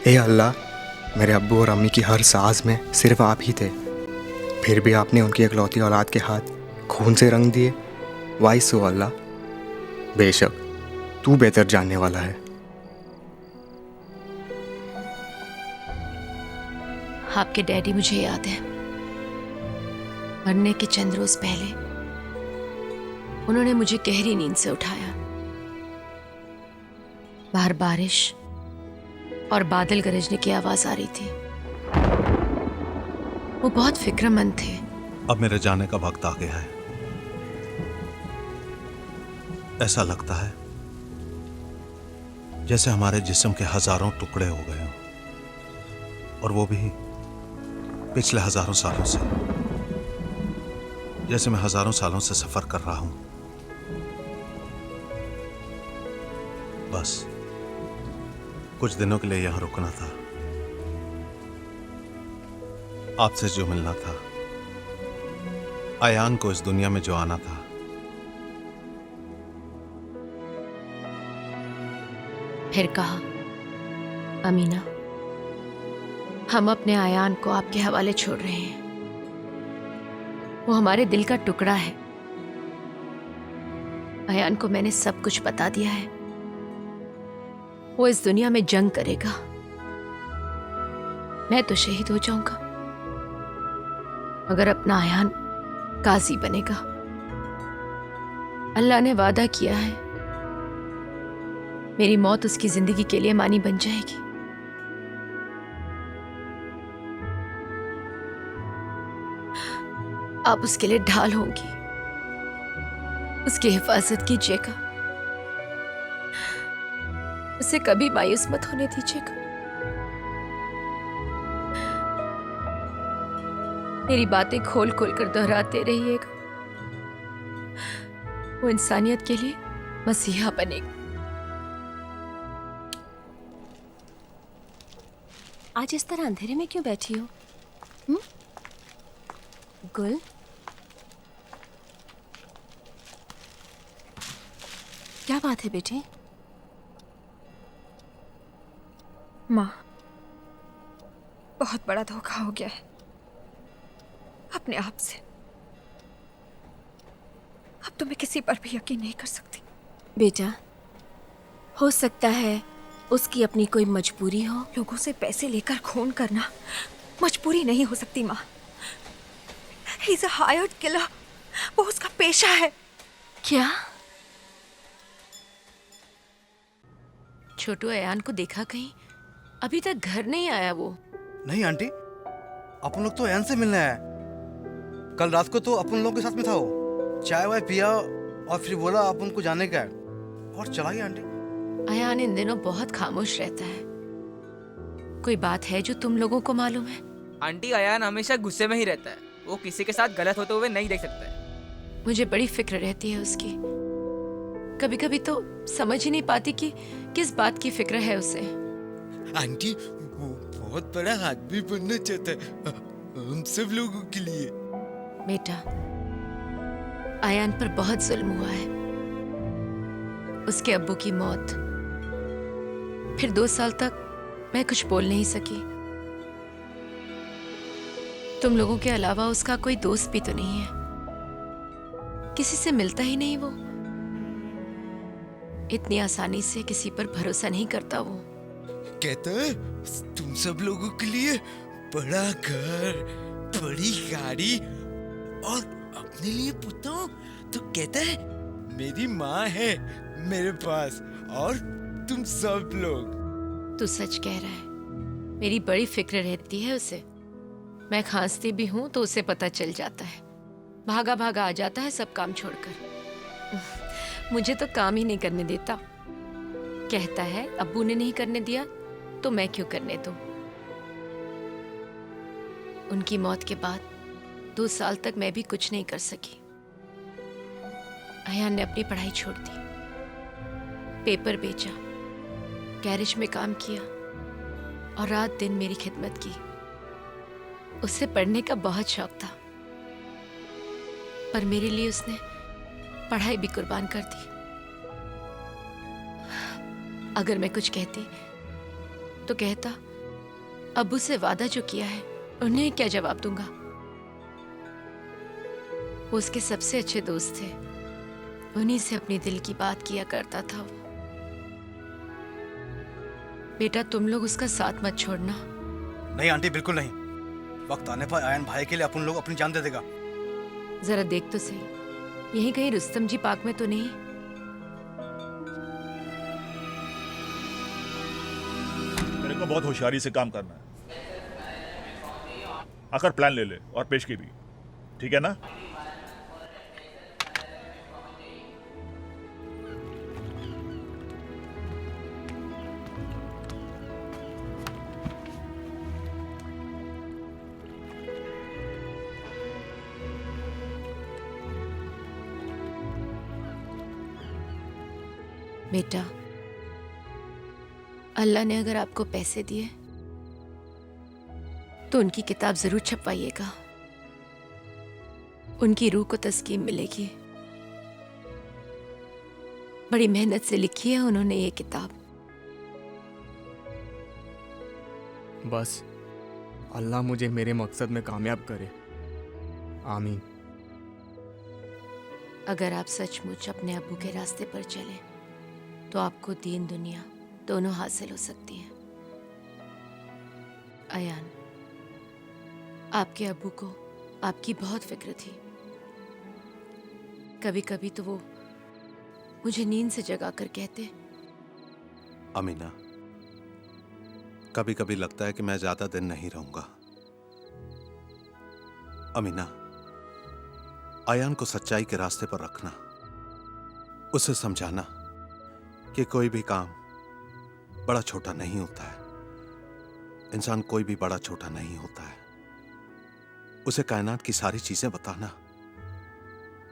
ए अल्लाह, मेरे अब्बू और अम्मी की हर सांस में सिर्फ आप ही थे। फिर भी आपने उनकी इकलौती औलाद के हाथ खून से रंग दिए। वाई सो अल्लाह, बेशक तू बेहतर जानने वाला है। आपके डैडी मुझे याद है, मरने के चंद रोज पहले उन्होंने मुझे गहरी नींद से उठाया। बाहर बारिश और बादल गरजने की आवाज आ रही थी। वो बहुत फिक्रमंद थे। अब मेरे जाने का वक्त आ गया है। ऐसा लगता है जैसे हमारे जिस्म के हजारों टुकड़े हो गए हों, और वो भी पिछले हजारों सालों से। जैसे मैं हजारों सालों से सफर कर रहा हूं। बस कुछ दिनों के लिए यहां रुकना था, आपसे जो मिलना था, अयान को इस दुनिया में जो आना था। फिर कहा, अमीना, हम अपने अयान को आपके हवाले छोड़ रहे हैं। वो हमारे दिल का टुकड़ा है। अयान को मैंने सब कुछ बता दिया है। वो इस दुनिया में जंग करेगा, मैं तो शहीद हो जाऊंगा, मगर अपना अयान गाजी बनेगा। अल्लाह ने वादा किया है, मेरी मौत उसकी जिंदगी के लिए मानी बन जाएगी। आप उसके लिए ढाल होंगी, उसकी हिफाजत कीजिएगा, उसे कभी मायूस मत होने दीजिएगा। मेरी बातें खोल खोल कर दोहराते रहिएगा। वो इंसानियत के लिए मसीहा बनेगा। आज इस तरह अंधेरे में क्यों बैठी हो? गुल, क्या बात है बेटी? माँ, बहुत बड़ा धोखा हो गया है अपने आप से। अब तो मैं किसी पर भी यकीन नहीं कर सकती। बेटा, हो सकता है उसकी अपनी कोई मजबूरी हो। लोगों से पैसे लेकर खून करना मजबूरी नहीं हो सकती माँ। He is a hired killer. वो उसका पेशा है। क्या? छोटू अयान को देखा कहीं? अभी तक घर नहीं आया वो। नहीं आंटी, अपन लोग तो अयान से मिलने आए। कल रात को तो अपन लोग के साथ में था। वो चाय वाय पिया और फिर बोला अपन को जाने का है और चला गया। आंटी, अयान इन दिनों बहुत खामोश रहता है। कोई बात है जो तुम लोगों को मालूम है? आंटी, अयान हमेशा गुस्से में ही रहता है। वो किसी के साथ गलत होते हुए नहीं देख सकता है। मुझे बड़ी फिक्र रहती है उसकी। कभी कभी तो समझ ही नहीं पाती कि किस बात की फिक्र है उसे। आंटी, वो बहुत बड़ा आदमी बनना चाहता है हम सब लोगों के लिए। बेटा, अयान पर बहुत जुल्म हुआ है। उसके अब्बू की मौत, फिर 2 साल तक मैं कुछ बोल नहीं सकी। तुम लोगों के अलावा उसका कोई दोस्त भी तो नहीं है। किसी से मिलता ही नहीं वो। इतनी आसानी से किसी पर भरोसा नहीं करता वो। कहता है तुम सब लोगों के लिए बड़ा घर, बड़ी गाड़ी, और अपने लिए पूछता हूँ तो कहता है मेरी माँ है मेरे पास और तुम सब लोग। तू सच कह रहा है। मेरी बड़ी फिक्र रहती है उसे। मैं खांसती भी हूं तो उसे पता चल जाता है। भागा भागा आ जाता है सब काम छोड़कर। मुझे तो काम ही नहीं करने देता। कहता है अब्बू ने नहीं करने दिया तो मैं क्यों करने दूं। उनकी मौत के बाद 2 साल तक मैं भी कुछ नहीं कर सकी। अयान ने अपनी पढ़ाई छोड़ दी, पेपर बेचा, गैरेज में काम किया और रात दिन मेरी खिदमत की। उसे पढ़ने का बहुत शौक था, पर मेरे लिए उसने पढ़ाई भी कुर्बान कर दी। अगर मैं कुछ कहती तो कहता अब्बू से वादा जो किया है उन्हें क्या जवाब दूंगा। वो उसके सबसे अच्छे दोस्त थे। उन्हीं से अपनी दिल की बात किया करता था वो। बेटा तुम लोग उसका साथ मत छोड़ना। नहीं आंटी, बिल्कुल नहीं। वक्त आने पर आयन भाई के लिए अपन लोग अपनी जान दे देगा। जरा देख तो सही, यहीं कहीं रुस्तम जी पार्क में तो नहीं? मेरे को बहुत होशियारी से काम करना है। आकर प्लान ले ले और पेश की भी, ठीक है ना? बेटा अल्लाह ने अगर आपको पैसे दिए तो उनकी किताब जरूर छपवाइएगा। उनकी रूह को तस्कीन मिलेगी। बड़ी मेहनत से लिखी है उन्होंने ये किताब। बस अल्लाह मुझे मेरे मकसद में कामयाब करे, आमीन। अगर आप सचमुच अपने अब्बू के रास्ते पर चले तो आपको दीन दुनिया दोनों हासिल हो सकती है। अयान, आपके अब्बू को आपकी बहुत फिक्र थी। कभी कभी तो वो मुझे नींद से जगाकर कहते, अमीना, कभी कभी लगता है कि मैं ज्यादा दिन नहीं रहूंगा। अमीना, अयान को सच्चाई के रास्ते पर रखना, उसे समझाना कि कोई भी काम बड़ा छोटा नहीं होता है। इंसान कोई भी बड़ा छोटा नहीं होता है। उसे कायनात की सारी चीजें बताना,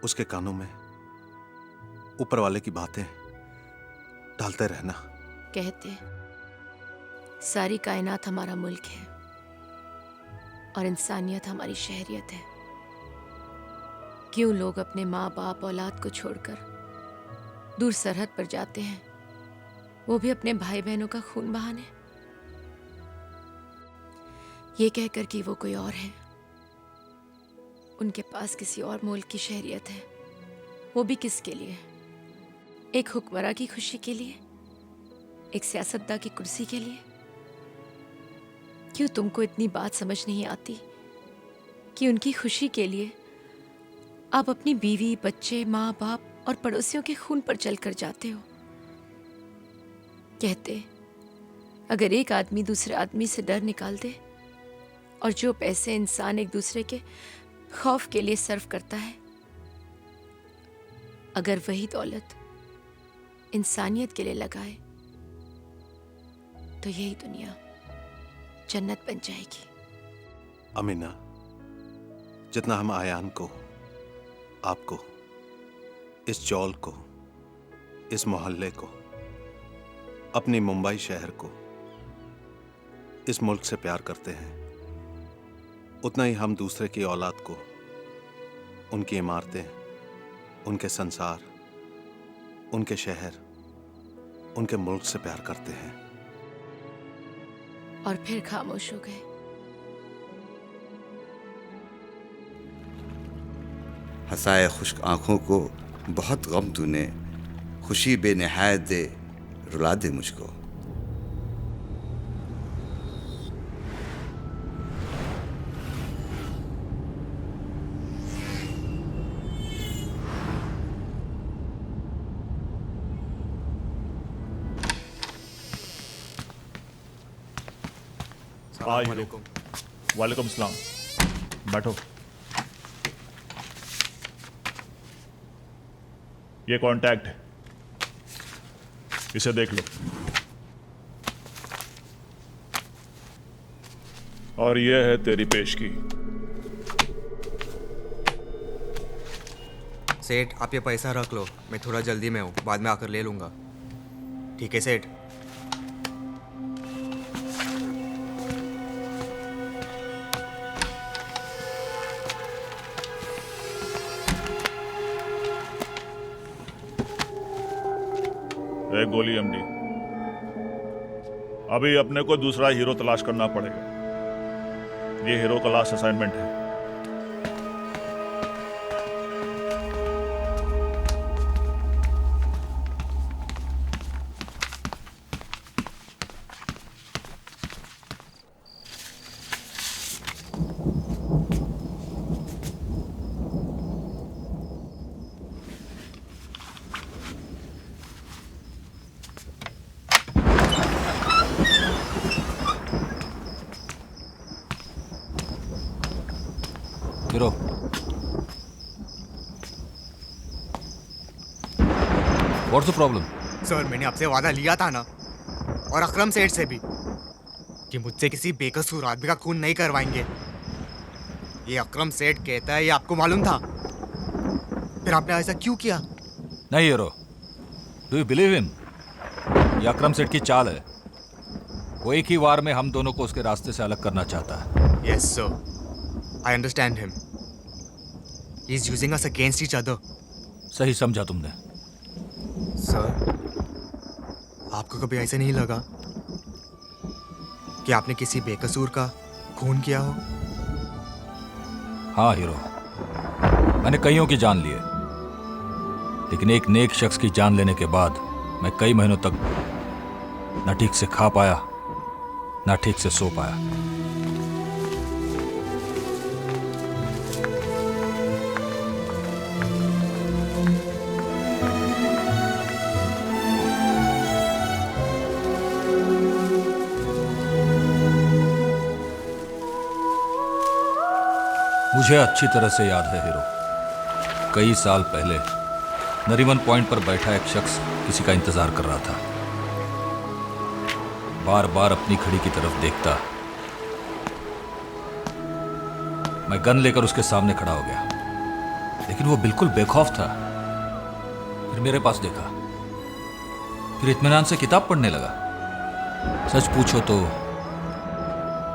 उसके कानों में ऊपर वाले की बातें डालते रहना। कहते सारी कायनात हमारा मुल्क है और इंसानियत हमारी शहरियत है। क्यों लोग अपने माँ बाप औलाद को छोड़कर दूर सरहद पर जाते हैं, वो भी अपने भाई बहनों का खून बहाने, ये कहकर कि वो कोई और है, उनके पास किसी और मुल्क की शहरियत है। वो भी किसके लिए? एक हुक्मरां की खुशी के लिए, एक सियासतदान की कुर्सी के लिए? क्यों तुमको इतनी बात समझ नहीं आती कि उनकी खुशी के लिए आप अपनी बीवी, बच्चे, माँ बाप और पड़ोसियों के खून पर चलकर जाते हो? कहते अगर एक आदमी दूसरे आदमी से डर निकाल दे और जो पैसे इंसान एक दूसरे के खौफ के लिए सर्व करता है, अगर वही दौलत इंसानियत के लिए लगाए तो यही दुनिया जन्नत बन जाएगी। अमीना, जितना हम आयान को, आपको, इस चौल को, इस मोहल्ले को, अपनी मुंबई शहर को, इस मुल्क से प्यार करते हैं, उतना ही हम दूसरे की औलाद को, उनकी इमारतें, उनके संसार, उनके शहर, उनके मुल्क से प्यार करते हैं। और फिर खामोश हो गए। हंसाए खुश्क आंखों को बहुत गम तूने, खुशी बेनिहायत दे रुला दे मुझको। वालेकुम सलाम। बैठो। ये कॉन्टैक्ट है, इसे देख लो। और ये है तेरी पेशगी। सेठ, आप ये पैसा रख लो, मैं थोड़ा जल्दी में हूँ, बाद में आकर ले लूँगा। ठीक है सेठ? एक गोली एमडी। अभी अपने को दूसरा हीरो तलाश करना पड़ेगा। ये हीरो का लास्ट असाइनमेंट है। Hero, what's the problem? Sir मैंने आपसे वादा लिया था ना, और अकरम सेठ से भी, कि मुझसे किसी बेकसूर आदमी का खून नहीं करवाएंगे। ये अकरम सेठ कहता है, ये आपको मालूम था, फिर आपने ऐसा क्यों किया? नहीं hero, do you believe him? ये अकरम सेठ की चाल है। वो एक ही वार में हम दोनों को उसके रास्ते से अलग करना चाहता है। Yes sir, I understand him. He is using us against each other. सही समझा तुमने। सर, आपको कभी ऐसा नहीं लगा कि आपने किसी बेकसूर का खून किया हो? हाँ हीरो, मैंने कईयों की जान ली है, लेकिन एक नेक शख्स की जान लेने के बाद मैं कई महीनों तक न ठीक से खा पाया, न ठीक से सो पाया। मुझे अच्छी तरह से याद है हीरो, कई साल पहले नरीमन पॉइंट पर बैठा एक शख्स किसी का इंतजार कर रहा था। बार बार अपनी घड़ी की तरफ देखता। मैं गन लेकर उसके सामने खड़ा हो गया, लेकिन वो बिल्कुल बेखौफ था। फिर मेरे पास देखा, फिर इत्मीनान से किताब पढ़ने लगा। सच पूछो तो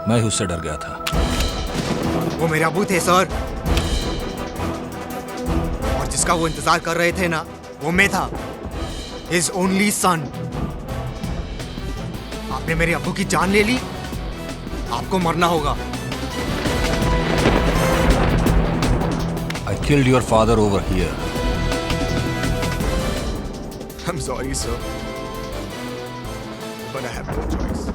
मैं उससे डर गया था। वो मेरे अबू थे सर, और जिसका वो इंतजार कर रहे थे ना, वो मैं था, हिज ओनली सन। आपने मेरे अबू की जान ले ली, आपको मरना होगा। I killed your father over here. I'm sorry, sir, but I have no choice.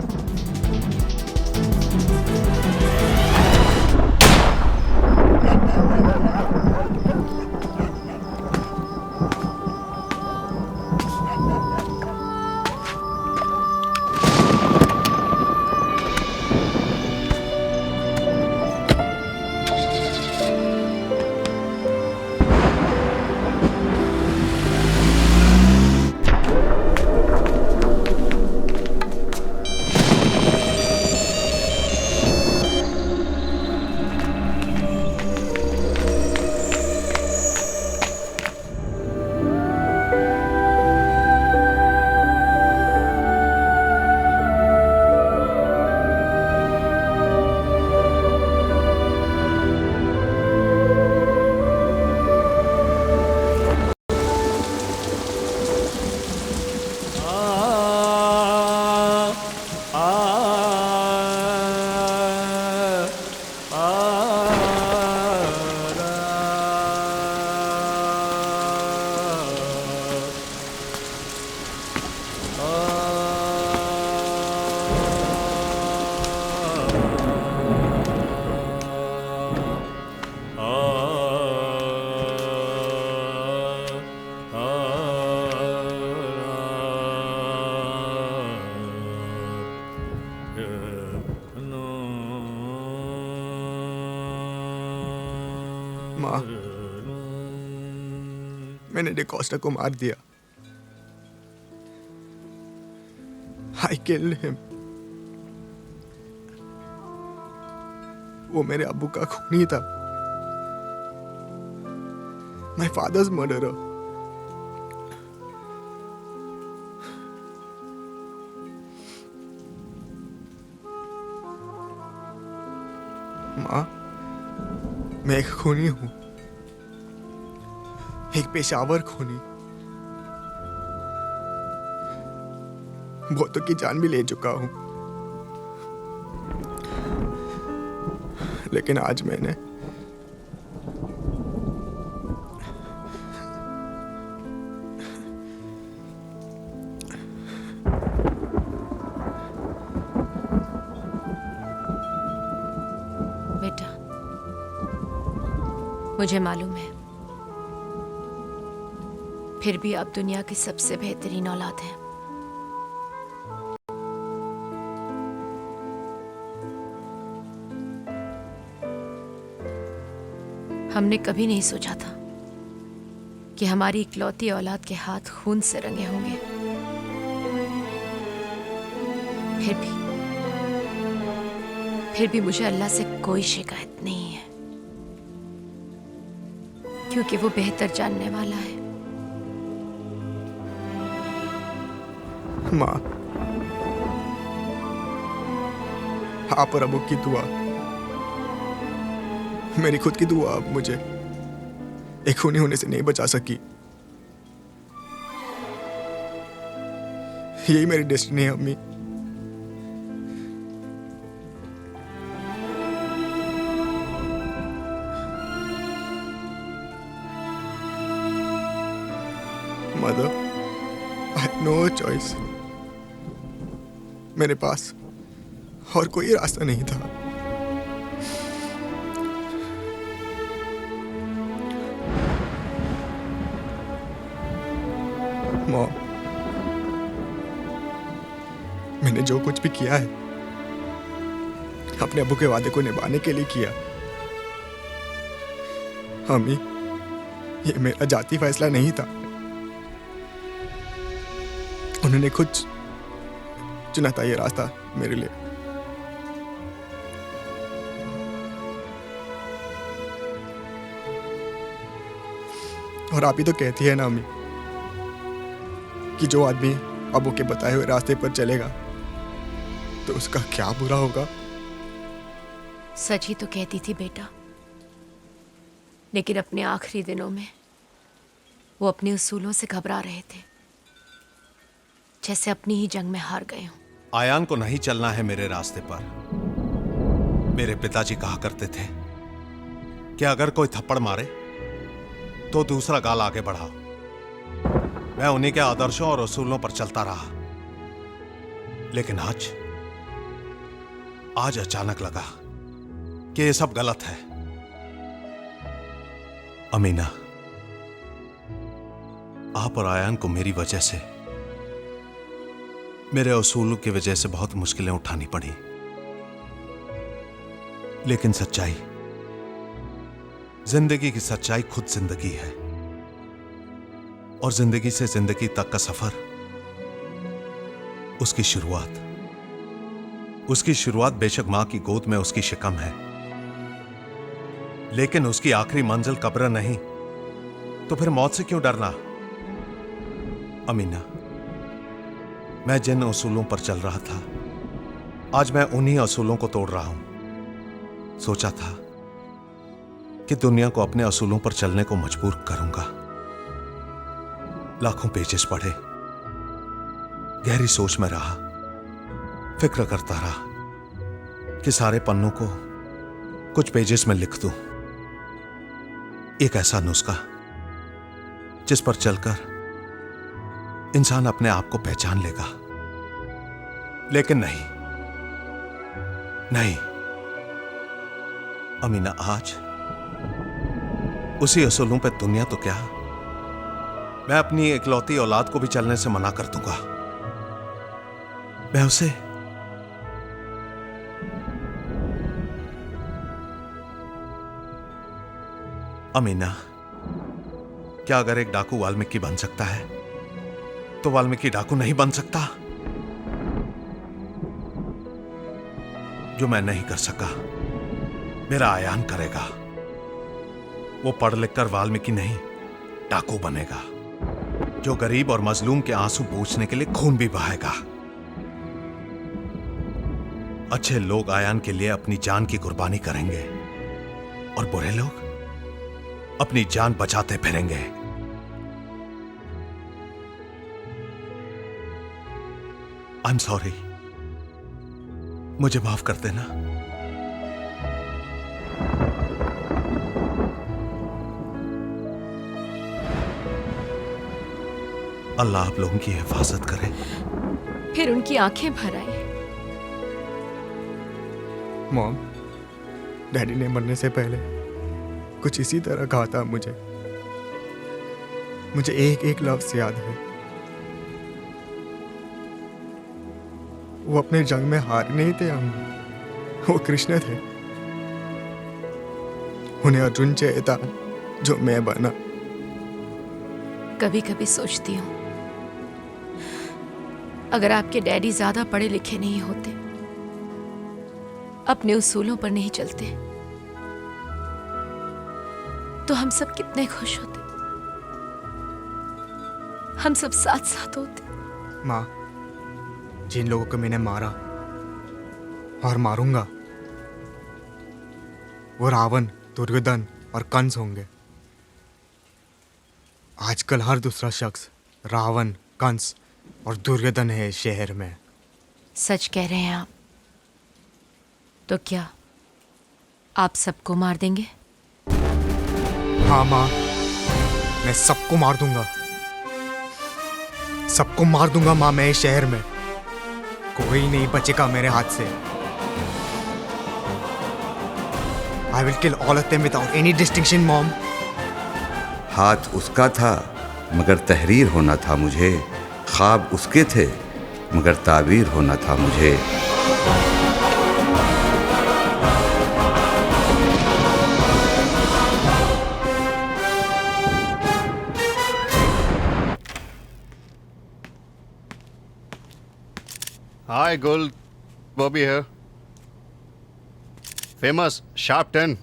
माँ, मैंने डिकोस्टा को मार दिया। I killed him. वो मेरे अब्बू का खूनी था। My father's murderer. माँ, मैं एक खूनी हूं, एक पेशावर खूनी। बहुतों की जान भी ले चुका हूं, लेकिन आज मैंने बेटा, मुझे मालूम है, फिर भी आप दुनिया की सबसे बेहतरीन औलाद हैं। हमने कभी नहीं सोचा था कि हमारी इकलौती औलाद के हाथ खून से रंगे होंगे। फिर भी मुझे अल्लाह से कोई शिकायत नहीं है, क्योंकि वो बेहतर जानने वाला है। माँ, आप और अबू की दुआ, मेरी खुद की दुआ अब मुझे एक खूनी होने से नहीं बचा सकी। यही मेरी डेस्टिनी है अम्मी। Mother, I have no choice. मेरे पास और कोई रास्ता नहीं था। मॉम, मैंने जो कुछ भी किया है अपने अब्बू के वादे को निभाने के लिए किया। अम्मी, ये मेरा जाती फैसला नहीं था। उन्होंने खुद चुना था ये रास्ता मेरे लिए। और आप ही तो कहती है ना अम्मी कि जो आदमी अबू के बताए हुए रास्ते पर चलेगा तो उसका क्या बुरा होगा। सच ही तो कहती थी बेटा, लेकिन अपने आखिरी दिनों में वो अपने उसूलों से घबरा रहे थे, जैसे अपनी ही जंग में हार गए हों। आयान को नहीं चलना है मेरे रास्ते पर। मेरे पिताजी कहा करते थे कि अगर कोई थप्पड़ मारे तो दूसरा गाल आगे बढ़ाओ। मैं उन्हीं के आदर्शों और उसूलों पर चलता रहा, लेकिन आज अचानक लगा कि ये सब गलत है। अमीना, आप और आयान को मेरी वजह से, मेरे उसूलों की वजह से बहुत मुश्किलें उठानी पड़ी, लेकिन सच्चाई, जिंदगी की सच्चाई खुद जिंदगी है। और जिंदगी से जिंदगी तक का सफर, उसकी शुरुआत बेशक मां की गोद में उसकी शिकम है, लेकिन उसकी आखिरी मंजिल कब्र नहीं। तो फिर मौत से क्यों डरना? अमीना, मैं जिन उसूलों पर चल रहा था, आज मैं उन्हीं उसूलों को तोड़ रहा हूं। सोचा था कि दुनिया को अपने उसूलों पर चलने को मजबूर करूंगा। लाखों पेजेस पढ़े, गहरी सोच में रहा, फिक्र करता रहा कि सारे पन्नों को कुछ पेजेस में लिख दूं। एक ऐसा नुस्खा जिस पर चलकर इंसान अपने आप को पहचान लेगा। लेकिन नहीं अमीना, आज उसी असूलों पे दुनिया तो क्या, मैं अपनी इकलौती औलाद को भी चलने से मना कर दूंगा। मैं उसे अमीना, क्या अगर एक डाकू वाल्मीकि बन सकता है तो वाल्मीकि डाकू नहीं बन सकता? जो मैं नहीं कर सका, मेरा आयान करेगा। वो पढ़ लिख कर वाल्मीकि नहीं, डाकू बनेगा, जो गरीब और मजलूम के आंसू पोंछने के लिए खून भी बहाएगा। अच्छे लोग आयान के लिए अपनी जान की कुर्बानी करेंगे और बुरे लोग अपनी जान बचाते फिरेंगे। आई एम सॉरी, मुझे माफ कर देना। अल्लाह आप लोगों की हिफाजत करे। फिर उनकी आंखें भर आई। मॉम, डैडी ने मरने से पहले कुछ इसी तरह कहा था मुझे एक एक लफ्ज याद है। वो अपने जंग में हार नहीं थे हम, वो कृष्ण थे। उन्हें अर्जुन चाहिए था जो मैं बना। कभी कभी सोचती हूँ अगर आपके डैडी ज्यादा पढ़े लिखे नहीं होते, अपने उसूलों पर नहीं चलते, तो हम सब कितने खुश होते, हम सब साथ साथ होते। माँ, जिन लोगों को मैंने मारा और मारूंगा वो रावण, दुर्योधन और कंस होंगे। आजकल हर दूसरा शख्स रावण, कंस और दुर्योधन है शहर में। सच कह रहे हैं आप। तो क्या आप सबको मार देंगे? हाँ माँ, मैं सबको मार दूंगा, सबको मार दूंगा माँ। मैं इस शहर में कोई नहीं बचेगा मेरे हाथ से। I will kill all of them without any distinction, Mom. हाथ उसका था मगर तहरीर होना था मुझे, ख्वाब उसके थे मगर ताबीर होना था मुझे। Hi, Gul. Bobby here. Famous, sharp 10.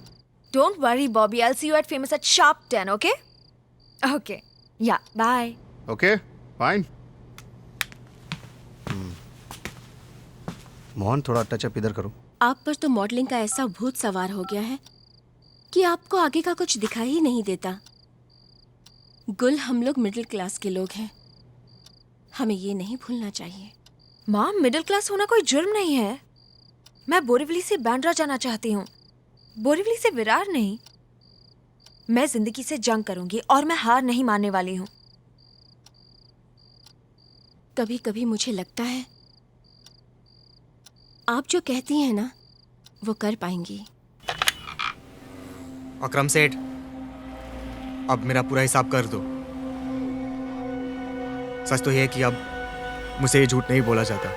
Don't worry, Bobby. I'll see you at Famous at sharp 10, okay? Okay. Yeah, bye. Okay, fine. Mohan, थोड़ा टचअप इधर करो। आप पर तो मॉडलिंग का ऐसा भूत सवार हो गया है कि आपको आगे का कुछ दिखाई ही नहीं देता। गुल, हम लोग मिडिल क्लास के लोग हैं, हमें ये नहीं भूलना चाहिए। माँ, मिडिल क्लास होना कोई जुर्म नहीं है। मैं बोरीवली से बांद्रा जाना चाहती हूँ, बोरीवली से विरार नहीं। मैं जिंदगी से जंग करूंगी और मैं हार नहीं मानने वाली हूँ। कभी कभी मुझे लगता है आप जो कहती हैं ना वो कर पाएंगी। अकरम सेठ, अब मेरा पूरा हिसाब कर दो। सच तो यह है कि अब मुझे ये झूठ नहीं बोला जाता।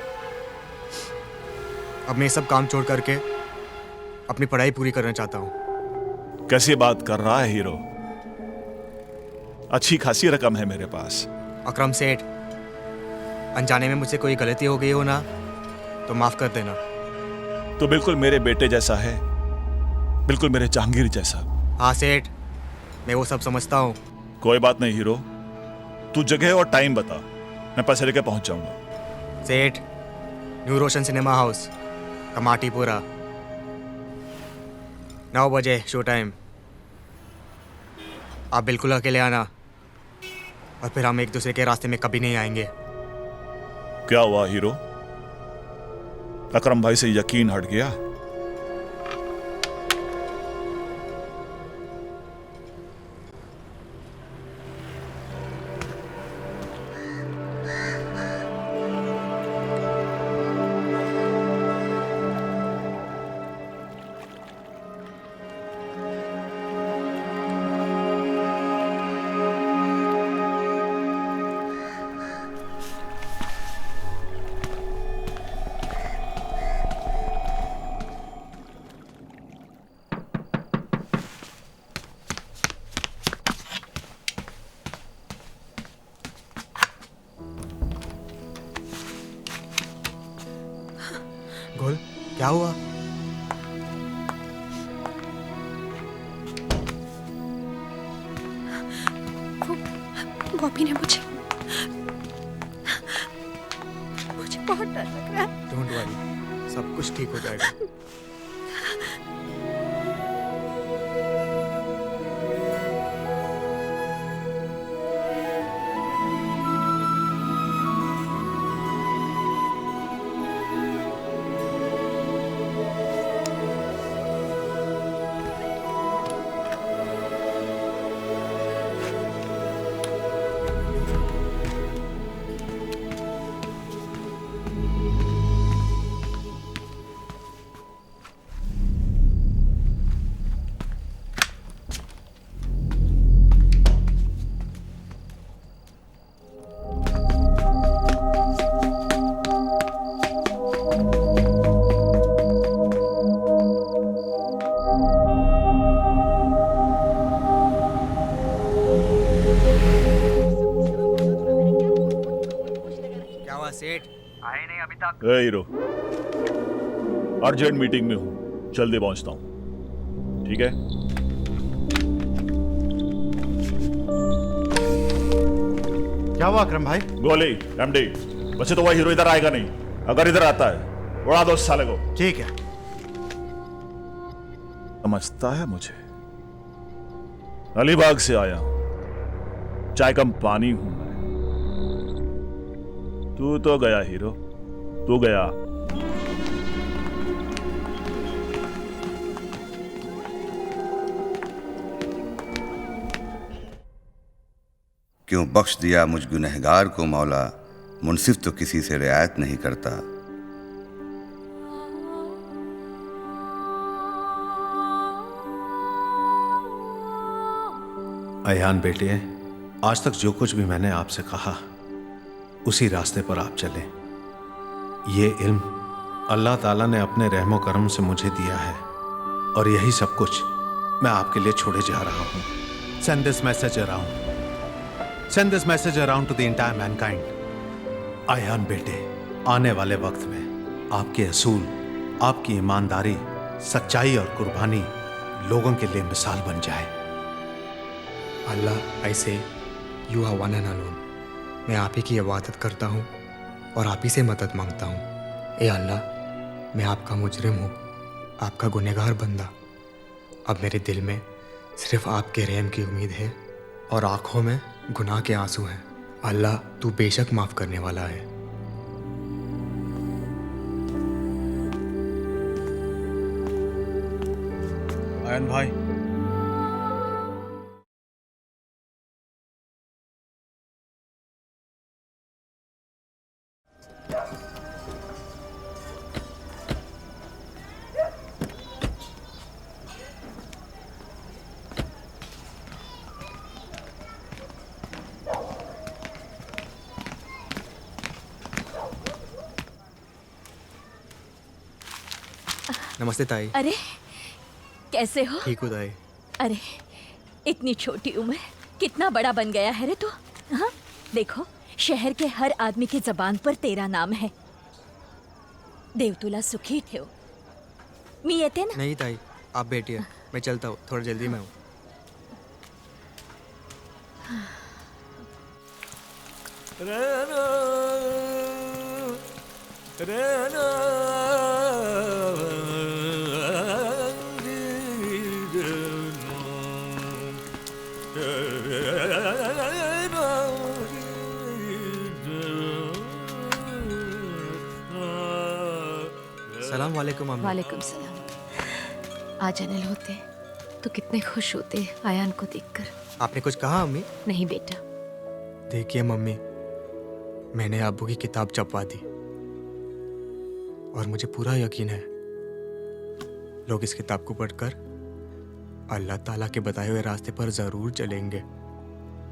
अब मैं सब काम छोड़ करके अपनी पढ़ाई पूरी करना चाहता हूँ। कैसी बात कर रहा है हीरो? अच्छी खासी रकम है मेरे पास। अकरम सेठ, अनजाने में मुझसे कोई गलती हो गई हो ना तो माफ कर देना। तो बिल्कुल मेरे बेटे जैसा है, बिल्कुल मेरे जहांगीर जैसा। हाँ सेठ, मैं वो सब समझता हूँ। कोई बात नहीं हीरो, तू जगह और टाइम बता, मैं पैसे लेके पहुंच जाऊंगा। सेठ, न्यू रोशन सिनेमा हाउस, कमाटीपुरा, 9 बजे शो टाइम। आप बिल्कुल अकेले आना और फिर हम एक दूसरे के रास्ते में कभी नहीं आएंगे। क्या हुआ हीरो? अकरम भाई से यकीन हट गया? गोल, क्या हुआ? बॉबी ने मुझे बहुत डर लग रहा है। डोंट वरी, सब कुछ ठीक हो जाएगा। ए हीरो, अर्जेंट मीटिंग में हूँ, जल्दी पहुंचता हूँ, ठीक है? क्या हुआ अकरम भाई? गोली, एमडी। वैसे तो वह हीरो इधर आएगा नहीं, अगर इधर आता है उड़ा दो उस साले को। ठीक है। समझता है मुझे? अलीबाग से आया हूं, चाय कम पानी हूं मैं। तू तो गया हीरो, तू गया। क्यों बख्श दिया मुझ गुनहगार को मौला, मुनसिफ तो किसी से रियायत नहीं करता। अयान बेटे, आज तक जो कुछ भी मैंने आपसे कहा उसी रास्ते पर आप चले। ये इल्म अल्लाह ताला ने अपने रहमो करम से मुझे दिया है और यही सब कुछ मैं आपके लिए छोड़े जा रहा हूँ। Send this message around. Send this message around to the entire mankind. Ayan बेटे, आने वाले वक्त में आपके असूल, आपकी ईमानदारी, सच्चाई और कुर्बानी लोगों के लिए मिसाल बन जाए। अल्लाह, ऐसे you are one and alone. मैं आप ही की इबादत करता हूँ और आप ही से मदद मांगता हूँ। ए अल्लाह, मैं आपका मुजरिम हूँ, आपका गुनहगार बंदा। अब मेरे दिल में सिर्फ आपके रहम की उम्मीद है और आंखों में गुनाह के आंसू हैं। अल्लाह, तू बेशक माफ़ करने वाला है। आयन भाई, नमस्ते ताई। अरे कैसे हो? ठीक हो ताई? अरे इतनी छोटी उम्र, कितना बड़ा बन गया है रे तू। हाँ देखो, शहर के हर आदमी की जबान पर तेरा नाम है। देवतुला सुखी थे। मी येते ना? नहीं ताई, आप बैठिए, मैं चलता हूँ, थोड़ा जल्दी में हूँ। सलाम वालेकुम अम्मी। वालेकुम सलाम। आज अनिल होते तो कितने खुश होते आयान को देखकर। आपने कुछ कहा अम्मी? नहीं बेटा। देखिए मम्मी, मैंने अब्बू की किताब छपवा दी और मुझे पूरा यकीन है लोग इस किताब को पढ़कर अल्लाह ताला के बताए हुए रास्ते पर जरूर चलेंगे।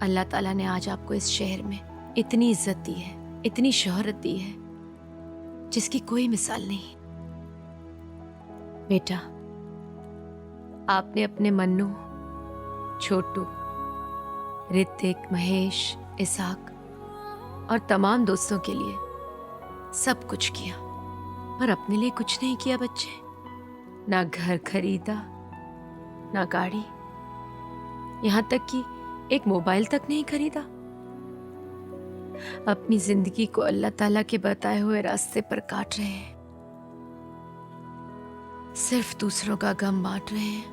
अल्लाह ताला ने आज आपको इस शहर में इतनी इज्जत दी है, इतनी शोहरत दी है जिसकी कोई मिसाल नहीं। बेटा, आपने अपने मन्नू, छोटू, ऋतिक, महेश, इसाक और तमाम दोस्तों के लिए सब कुछ किया, पर अपने लिए कुछ नहीं किया बच्चे। ना घर खरीदा, ना गाड़ी, यहाँ तक कि एक मोबाइल तक नहीं खरीदा। अपनी जिंदगी को अल्लाह ताला के बताए हुए रास्ते पर काट रहे हैं, सिर्फ दूसरों का गम बांट रहे हैं।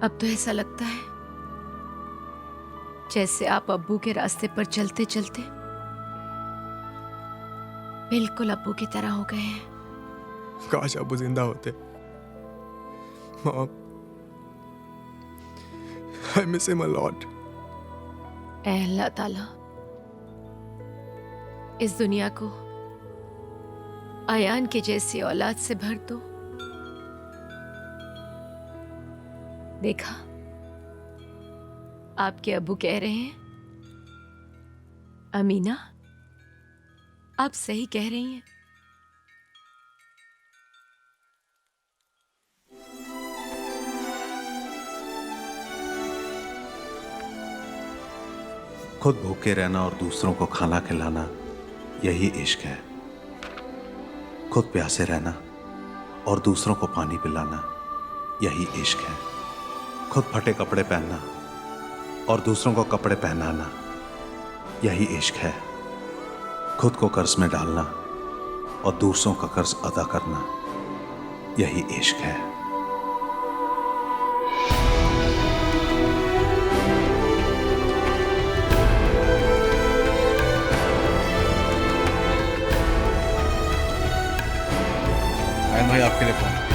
अब तो ऐसा लगता है जैसे आप अब्बू के रास्ते पर चलते चलते बिल्कुल अब्बू की तरह हो गए हैं। काश अब्बू जिंदा होते। Mom, I miss him a lot. ऐ अल्लाह ताला, इस दुनिया को आयान के जैसी औलाद से भर दो। देखा, आपके अब्बू कह रहे हैं। अमीना, आप सही कह रही हैं। खुद भूखे रहना और दूसरों को खाना खिलाना यही इश्क है। खुद प्यासे रहना और दूसरों को पानी पिलाना, यही इश्क है। खुद फटे कपड़े पहनना और दूसरों को कपड़े पहनाना, यही इश्क है। खुद को कर्ज में डालना और दूसरों का कर्ज अदा करना, यही इश्क है। आयन भाई आपके लिए फोन।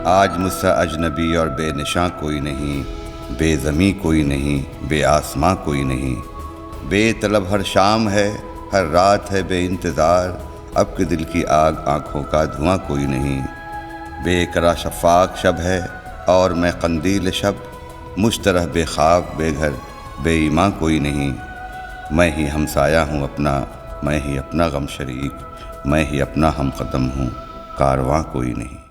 आज मुझसे अजनबी और बेनिशां कोई नहीं, बेज़मी कोई नहीं, बेआसमां कोई नहीं। बेतलब हर शाम है, हर रात है बेइंतज़ार, अब के दिल की आग आँखों का धुआं कोई नहीं। बेकरा शफ़ाक़ शब है और मैं कंदील शब, मुझ तरह बेख्वाब बेघर बेईमां कोई नहीं। मैं ही हमसाया हूँ अपना, मैं ही अपना गम शरीक, मैं ही अपना हमकदम हूँ, कारवां कोई नहीं।